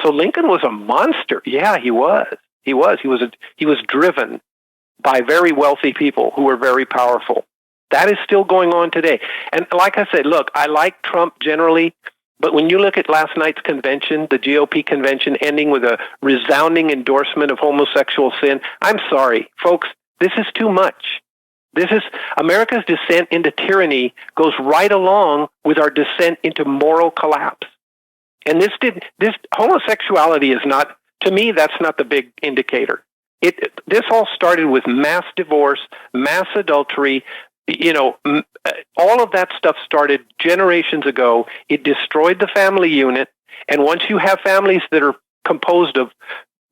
So Lincoln was a monster. Yeah, he was. He was driven by very wealthy people who were very powerful. That is still going on today. And like I said, look, I like Trump generally, but when you look at last night's convention, the GOP convention ending with a resounding endorsement of homosexual sin, I'm sorry, folks, this is too much. America's descent into tyranny goes right along with our descent into moral collapse. And this homosexuality is not, to me, that's not the big indicator. This all started with mass divorce, mass adultery. All of that stuff started generations ago. It destroyed the family unit. And once you have families that are composed of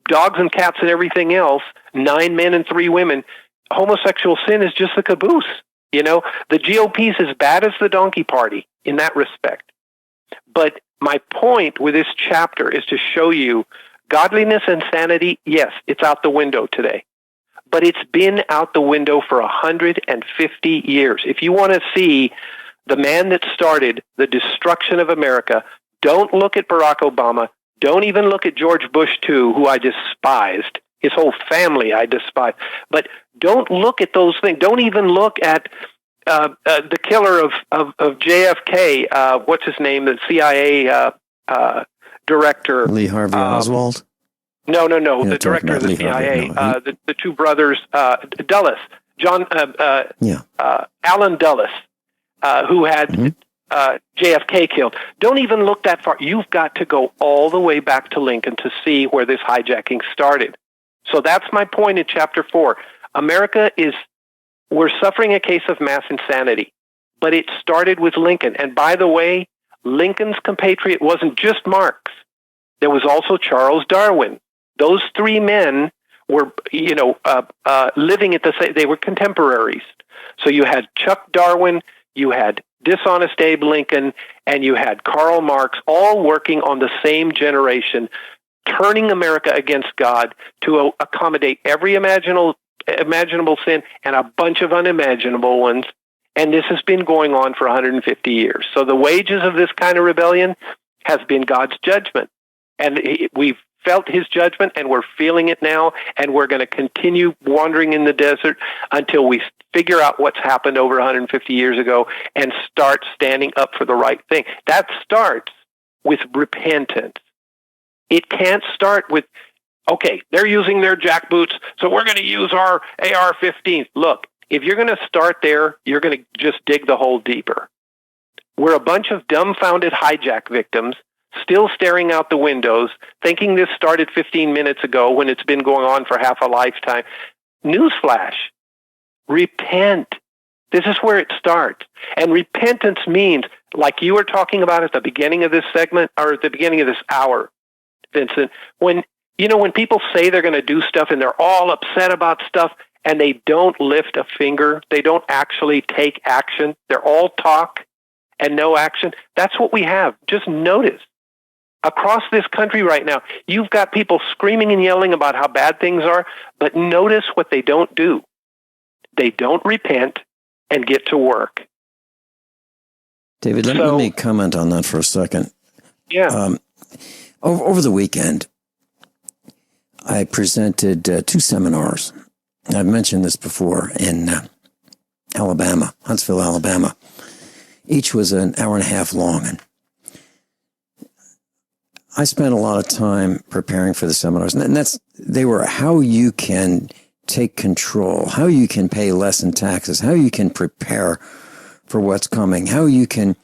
dogs and cats and everything else, 9 men and 3 women, homosexual sin is just the caboose. The GOP is as bad as the donkey party in that respect. But my point with this chapter is to show you godliness and sanity, yes, it's out the window today. But it's been out the window for 150 years. If you want to see the man that started the destruction of America, don't look at Barack Obama. Don't even look at George Bush, too, who I despised. His whole family I despised. But don't look at those things. Don't even look at the killer of JFK. What's his name? The CIA director. Lee Harvey Oswald? No. The director of the CIA. The two brothers, Dulles. Alan Dulles, who had JFK killed. Don't even look that far. You've got to go all the way back to Lincoln to see where this hijacking started. So that's my point in Chapter 4. We're suffering a case of mass insanity, but it started with Lincoln. And by the way, Lincoln's compatriot wasn't just Marx. There was also Charles Darwin. Those three men were, living at the same, they were contemporaries. So you had Chuck Darwin, you had dishonest Abe Lincoln, and you had Karl Marx, all working on the same generation, turning America against God to accommodate every imaginable sin and a bunch of unimaginable ones. And this has been going on for 150 years. So the wages of this kind of rebellion has been God's judgment. And we've felt his judgment, and we're feeling it now, and we're going to continue wandering in the desert until we figure out what's happened over 150 years ago and start standing up for the right thing. That starts with repentance. It can't start with, okay, they're using their jackboots, so we're going to use our AR-15s. Look, if you're going to start there, you're going to just dig the hole deeper. We're a bunch of dumbfounded hijack victims still staring out the windows, thinking this started 15 minutes ago when it's been going on for half a lifetime. Newsflash. Repent. This is where it starts. And repentance means, like you were talking about at the beginning of this segment, or at the beginning of this hour, Vincent, when people say they're going to do stuff and they're all upset about stuff and they don't lift a finger, they don't actually take action, they're all talk and no action. That's what we have. Just notice. Across this country right now, you've got people screaming and yelling about how bad things are, but notice what they don't do. They don't repent and get to work. David, let me comment on that for a second. Yeah. Over the weekend, I presented 2 seminars. I've mentioned this before in Alabama, Huntsville, Alabama. Each was an hour and a half long, and I spent a lot of time preparing for the seminars, and they were how you can take control, how you can pay less in taxes, how you can prepare for what's coming, how you can,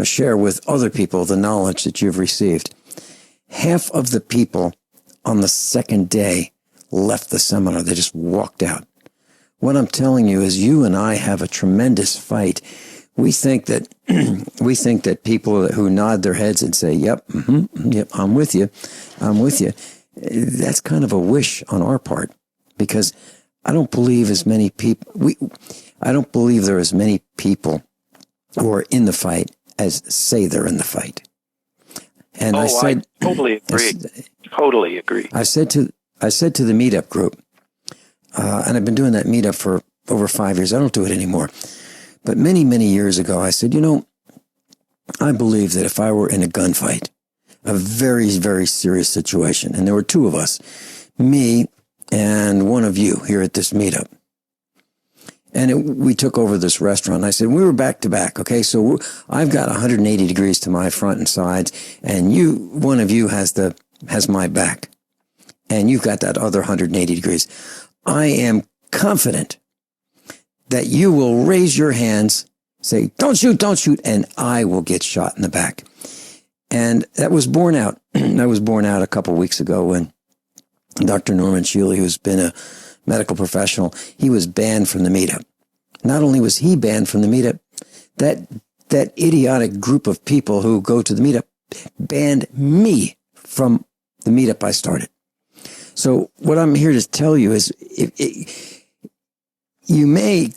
share with other people the knowledge that you've received. Half of the people on the second day left the seminar. They just walked out. What I'm telling you is you and I have a tremendous fight. We think that people who nod their heads and say, yep, yep, I'm with you. That's kind of a wish on our part, because I don't believe as many people, I don't believe there are as many people who are in the fight as say they're in the fight. And I totally agree. Totally agree. I said to the meetup group, and I've been doing that meetup for over 5 years. I don't do it anymore. But many, many years ago, I said, I believe that if I were in a gunfight, a very, very serious situation, and there were 2 of us, me and one of you here at this meetup, and we took over this restaurant. I said, we were back to back. Okay. So I've got 180 degrees to my front and sides, and one of you has my back, and you've got that other 180 degrees. I am confident that you will raise your hands, say, don't shoot, and I will get shot in the back. And that was borne out. That was borne out a couple of weeks ago when Dr. Norman Shealy, who's been a medical professional, he was banned from the meetup. Not only was he banned from the meetup, that idiotic group of people who go to the meetup banned me from the meetup I started. So what I'm here to tell you is, you may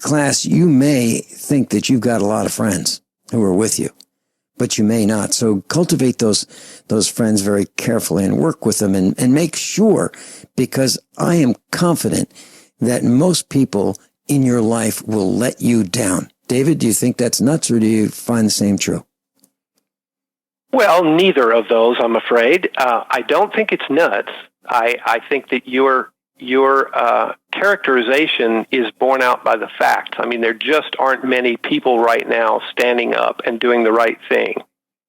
think that you've got a lot of friends who are with you, but you may not. So cultivate those friends very carefully and work with them and make sure, because I am confident that most people in your life will let you down. David, do you think that's nuts, or do you find the same true? Well, neither of those, I'm afraid. I don't think it's nuts. I think that your characterization is borne out by the facts. I mean, there just aren't many people right now standing up and doing the right thing.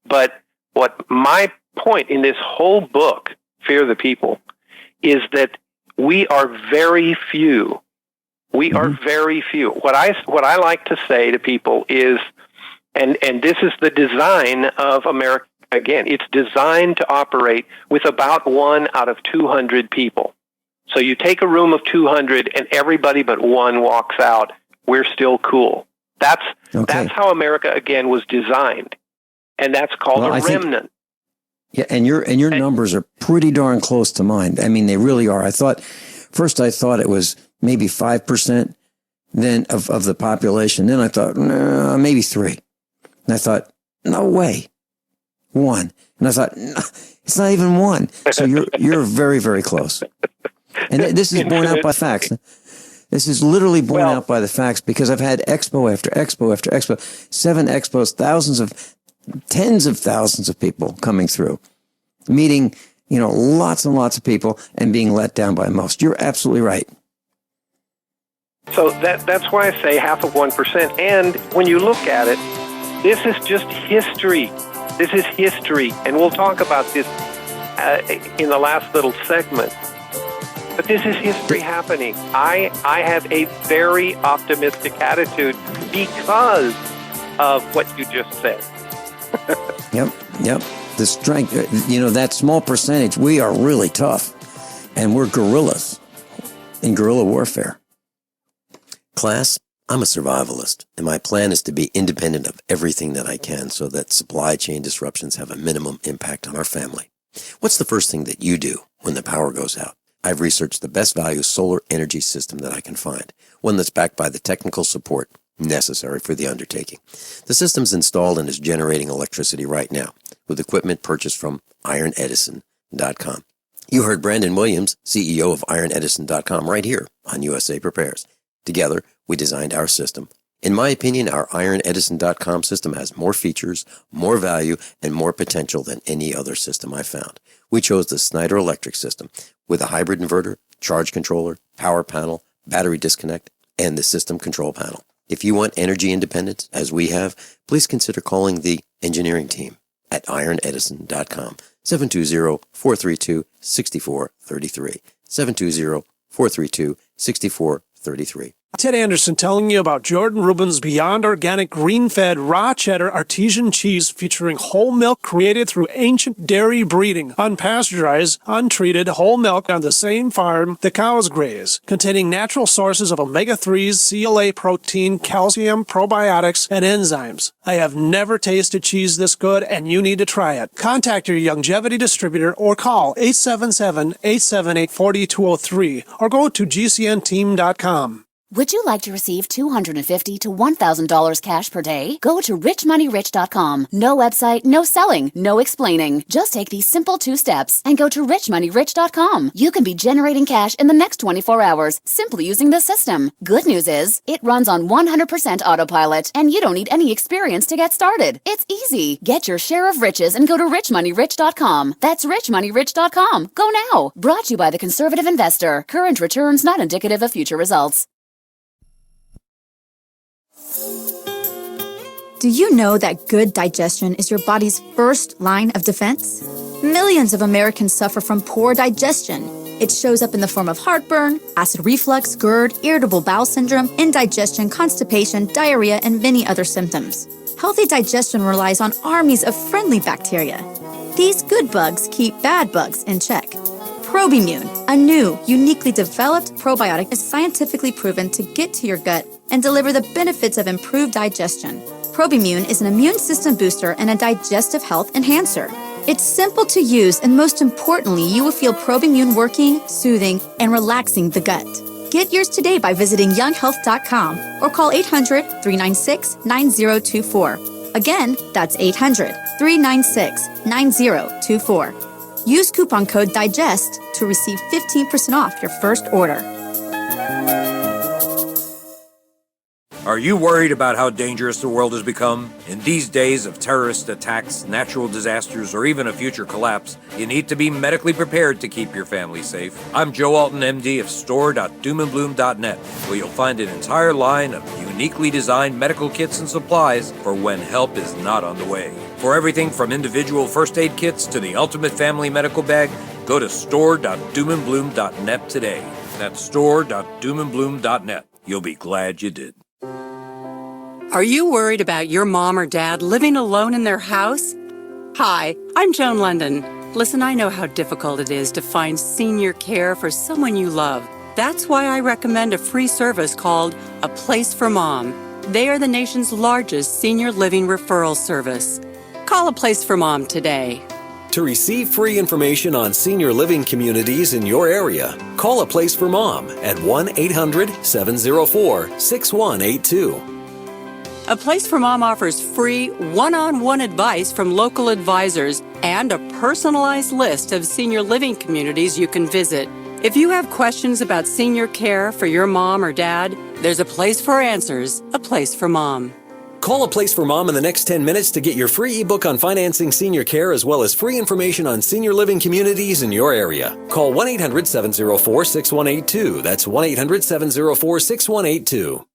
But what my point in this whole book, Fear the People, is that we are very few. We are very few. What I like to say to people is, And this is the design of America. Again, it's designed to operate with about 1 out of 200 people. So you take a room of 200 and everybody but one walks out, we're still cool. That's how America, again, was designed. And that's called a remnant. Yeah, and your numbers are pretty darn close to mine. I mean, they really are. I thought it was maybe 5% then of the population. Then I thought, no, maybe 3. And I thought, no way. 1. And I thought, no, it's not even 1. So you're very, very close. And this is borne out by facts. This is literally borne out by the facts, because I've had expo after expo after expo, 7 expos, tens of thousands of people coming through, meeting, lots and lots of people and being let down by most. You're absolutely right. So that's why I say half of 1%. And when you look at it, this is just history. This is history. And we'll talk about this in the last little segment. But this is history happening. I have a very optimistic attitude because of what you just said. Yep. The strength, that small percentage, we are really tough. And we're guerrillas in guerrilla warfare. Class, I'm a survivalist, and my plan is to be independent of everything that I can so that supply chain disruptions have a minimum impact on our family. What's the first thing that you do when the power goes out? I've researched the best value solar energy system that I can find, one that's backed by the technical support necessary for the undertaking. The system's installed and is generating electricity right now with equipment purchased from IronEdison.com. You heard Brandon Williams, CEO of IronEdison.com, right here on USA Prepares. Together, we designed our system. In my opinion, our IronEdison.com system has more features, more value, and more potential than any other system I found. We chose the Snyder Electric system with a hybrid inverter, charge controller, power panel, battery disconnect, and the system control panel. If you want energy independence, as we have, please consider calling the engineering team at IronEdison.com, 720-432-6433, 720-432-6433. Ted Anderson telling you about Jordan Rubin's Beyond Organic Green-Fed Raw Cheddar Artesian Cheese featuring whole milk created through ancient dairy breeding, unpasteurized, untreated whole milk on the same farm the cows graze, containing natural sources of omega-3s, CLA protein, calcium, probiotics, and enzymes. I have never tasted cheese this good, and you need to try it. Contact your Longevity distributor or call 877-878-4203 or go to gcnteam.com. Would you like to receive $250 to $1,000 cash per day? Go to richmoneyrich.com. No website, no selling, no explaining. Just take these simple 2 steps and go to richmoneyrich.com. You can be generating cash in the next 24 hours simply using the system. Good news is, it runs on 100% autopilot and you don't need any experience to get started. It's easy. Get your share of riches and go to richmoneyrich.com. That's richmoneyrich.com. Go now. Brought to you by the Conservative Investor. Current returns not indicative of future results. Do you know that good digestion is your body's first line of defense? Millions of Americans suffer from poor digestion. It shows up in the form of heartburn, acid reflux, GERD, irritable bowel syndrome, indigestion, constipation, diarrhea, and many other symptoms. Healthy digestion relies on armies of friendly bacteria. These good bugs keep bad bugs in check. Probimune, a new, uniquely developed probiotic, is scientifically proven to get to your gut and deliver the benefits of improved digestion. Probimune is an immune system booster and a digestive health enhancer. It's simple to use, and most importantly, you will feel Probimune working, soothing, and relaxing the gut. Get yours today by visiting younghealth.com or call 800-396-9024. Again, that's 800-396-9024. Use coupon code DIGEST to receive 15% off your first order. Are you worried about how dangerous the world has become? In these days of terrorist attacks, natural disasters, or even a future collapse, you need to be medically prepared to keep your family safe. I'm Joe Alton, MD of store.doomandbloom.net, where you'll find an entire line of uniquely designed medical kits and supplies for when help is not on the way. For everything from individual first aid kits to the ultimate family medical bag, go to store.doomandbloom.net today. That's store.doomandbloom.net. You'll be glad you did. Are you worried about your mom or dad living alone in their house? Hi, I'm Joan London. Listen, I know how difficult it is to find senior care for someone you love. That's why I recommend a free service called A Place for Mom. They are the nation's largest senior living referral service. Call A Place for Mom today. To receive free information on senior living communities in your area, call A Place for Mom at 1-800-704-6182. A Place for Mom offers free one-on-one advice from local advisors and a personalized list of senior living communities you can visit. If you have questions about senior care for your mom or dad, there's a place for answers, A Place for Mom. Call A Place for Mom in the next 10 minutes to get your free ebook on financing senior care as well as free information on senior living communities in your area. Call 1-800-704-6182. That's 1-800-704-6182.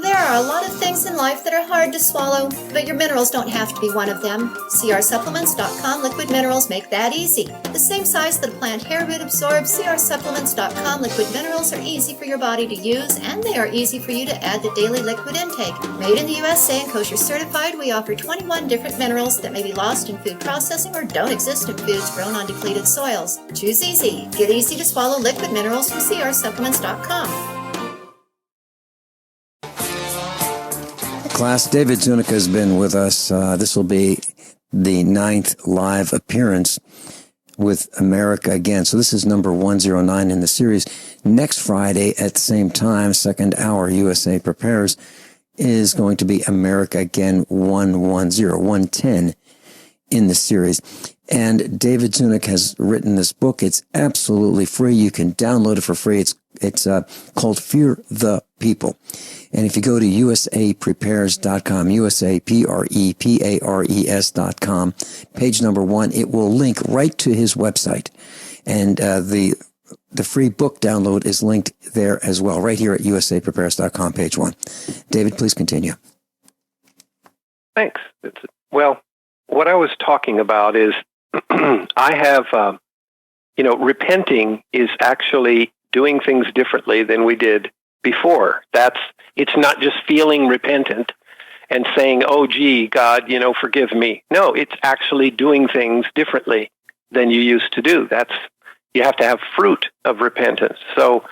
There are a lot of things in life that are hard to swallow, but your minerals don't have to be one of them. CRSupplements.com liquid minerals make that easy. The same size that a plant hair root absorbs, CRSupplements.com liquid minerals are easy for your body to use, and they are easy for you to add to daily liquid intake. Made in the USA and kosher certified, we offer 21 different minerals that may be lost in food processing or don't exist in foods grown on depleted soils. Choose easy. Get easy to swallow liquid minerals from CRSupplements.com. Class, David Zuniga has been with us. This will be the 9th live appearance with America Again. So this is number 109 in the series. Next Friday at the same time, second hour, USA Prepares, is going to be America Again 110 in the series. And David Zuniga has written this book. It's absolutely free. You can download it for free. It's called Fear the People. And if you go to usaprepares.com, usaprepares.com, page number 1, it will link right to his website. And the free book download is linked there as well, right here at usaprepares.com, page 1. David, please continue. Thanks. Well, what I was talking about is I have, repenting is actually doing things differently than we did before. It's not just feeling repentant and saying, oh, gee, God, forgive me. No, it's actually doing things differently than you used to do. You have to have fruit of repentance. So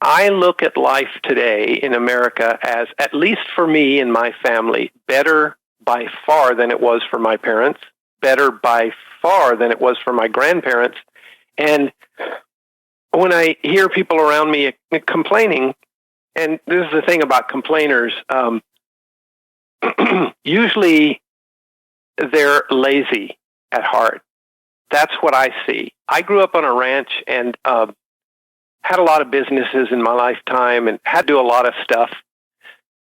I look at life today in America as, at least for me and my family, better by far than it was for my parents, better by far than it was for my grandparents. And when I hear people around me complaining, and this is the thing about complainers, usually they're lazy at heart. That's what I see. I grew up on a ranch and had a lot of businesses in my lifetime and had to do a lot of stuff,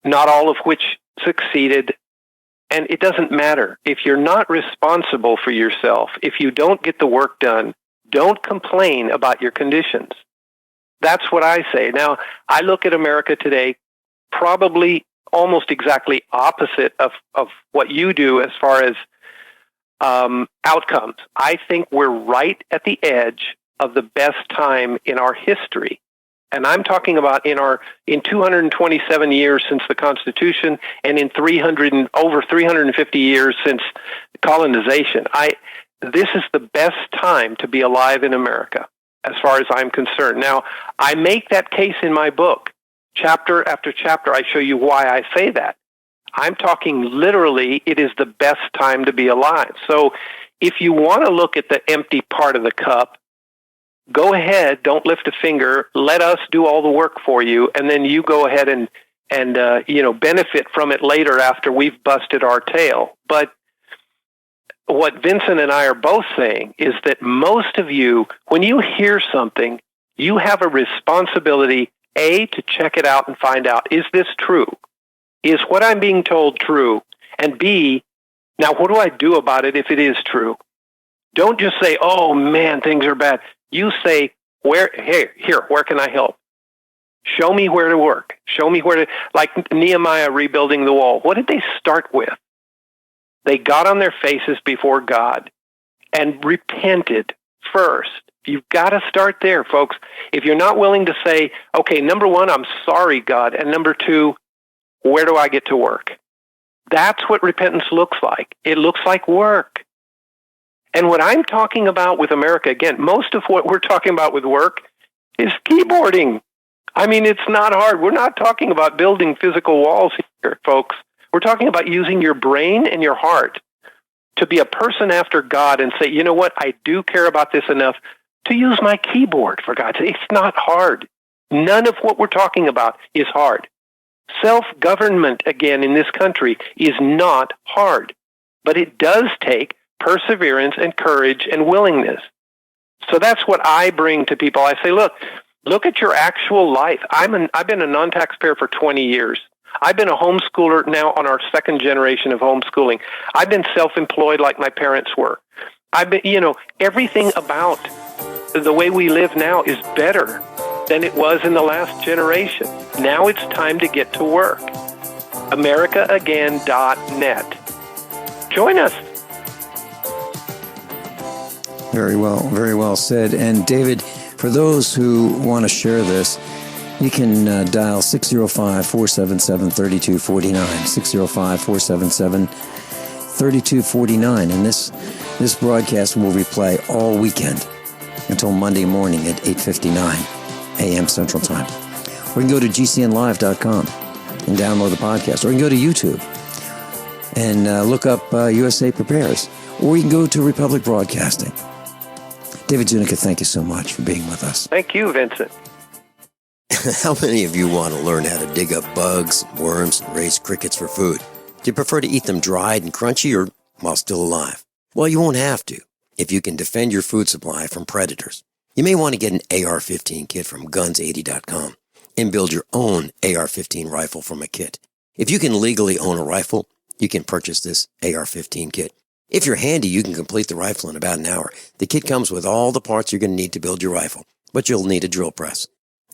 not all of which succeeded. And it doesn't matter. If you're not responsible for yourself, if you don't get the work done, don't complain about your conditions. That's what I say. Now, I look at America today probably almost exactly opposite of what you do as far as outcomes. I think we're right at the edge of the best time in our history. And I'm talking about in 227 years since the Constitution and in over 350 years since colonization. This is the best time to be alive in America, as far as I'm concerned. Now, I make that case in my book. Chapter after chapter, I show you why I say that. I'm talking literally, it is the best time to be alive. So if you want to look at the empty part of the cup, go ahead, don't lift a finger, let us do all the work for you, and then you go ahead and benefit from it later after we've busted our tail. But what Vincent and I are both saying is that most of you, when you hear something, you have a responsibility, A, to check it out and find out, is this true? Is what I'm being told true? And B, now what do I do about it if it is true? Don't just say, oh man, things are bad. You say, where can I help? Show me where to work. Show me where to, like Nehemiah rebuilding the wall. What did they start with? They got on their faces before God and repented first. You've got to start there, folks. If you're not willing to say, okay, number one, I'm sorry, God, and number two, where do I get to work? That's what repentance looks like. It looks like work. And what I'm talking about with America, again, most of what we're talking about with work is keyboarding. I mean, it's not hard. We're not talking about building physical walls here, folks. We're talking about using your brain and your heart to be a person after God and say, you know what, I do care about this enough to use my keyboard, for God's sake. It's not hard. None of what we're talking about is hard. Self-government, again, in this country is not hard, but it does take perseverance and courage and willingness. So that's what I bring to people. I say, look at your actual life. I've been a non-taxpayer for 20 years. I've been a homeschooler now on our second generation of homeschooling. I've been self-employed like my parents were. I've been, everything about the way we live now is better than it was in the last generation. Now it's time to get to work. AmericaAgain.net. Join us. Very well said. And David, for those who want to share this, you can dial 605-477-3249, 605-477-3249. And this broadcast will replay all weekend until Monday morning at 8:59 a.m. Central Time. Or you can go to gcnlive.com and download the podcast. Or you can go to YouTube and look up USA Prepares. Or you can go to Republic Broadcasting. David Zunica, thank you so much for being with us. Thank you, Vincent. How many of you want to learn how to dig up bugs, worms, and raise crickets for food? Do you prefer to eat them dried and crunchy or while still alive? Well, you won't have to if you can defend your food supply from predators. You may want to get an AR-15 kit from guns80.com and build your own AR-15 rifle from a kit. If you can legally own a rifle, you can purchase this AR-15 kit. If you're handy, you can complete the rifle in about an hour. The kit comes with all the parts you're going to need to build your rifle, but you'll need a drill press.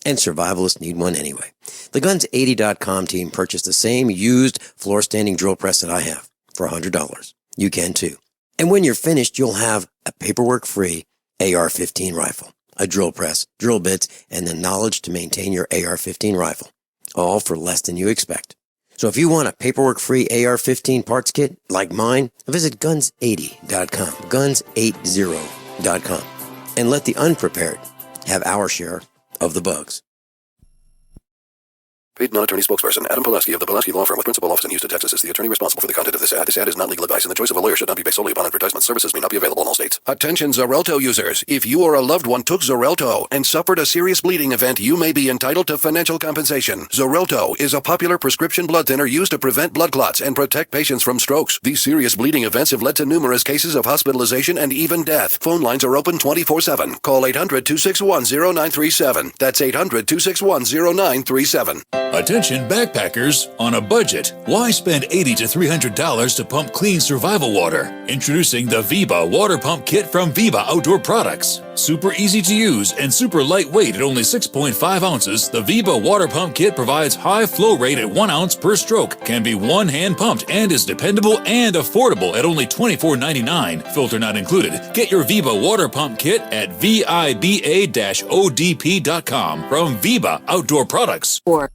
And survivalists need one anyway. The Guns80.com team purchased the same used floor-standing drill press that I have for $100. You can too. And when you're finished, you'll have a paperwork-free AR-15 rifle, a drill press, drill bits, and the knowledge to maintain your AR-15 rifle, all for less than you expect. So if you want a paperwork-free AR-15 parts kit like mine, visit Guns80.com, Guns80.com, and let the unprepared have our share of the bugs. Paid non-attorney spokesperson Adam Pulaski of the Pulaski Law Firm with principal office in Houston, Texas is the attorney responsible for the content of this ad. This ad is not legal advice, and the choice of a lawyer should not be based solely upon advertisement. Services may not be available in all states. Attention Xarelto users. If you or a loved one took Xarelto and suffered a serious bleeding event, you may be entitled to financial compensation. Xarelto is a popular prescription blood thinner used to prevent blood clots and protect patients from strokes. These serious bleeding events have led to numerous cases of hospitalization and even death. Phone lines are open 24/7. Call 800-261-0937. That's 800-261-0937. Attention backpackers on a budget. Why spend $80 to $300 to pump clean survival water? Introducing the Viva Water Pump Kit from Viva Outdoor Products. Super easy to use and super lightweight at only 6.5 ounces, the Viva Water Pump Kit provides high flow rate at 1 ounce per stroke, can be one-hand pumped, and is dependable and affordable at only $24.99. Filter not included. Get your Viva Water Pump Kit at VIBA-ODP.com from Viva Outdoor Products. Or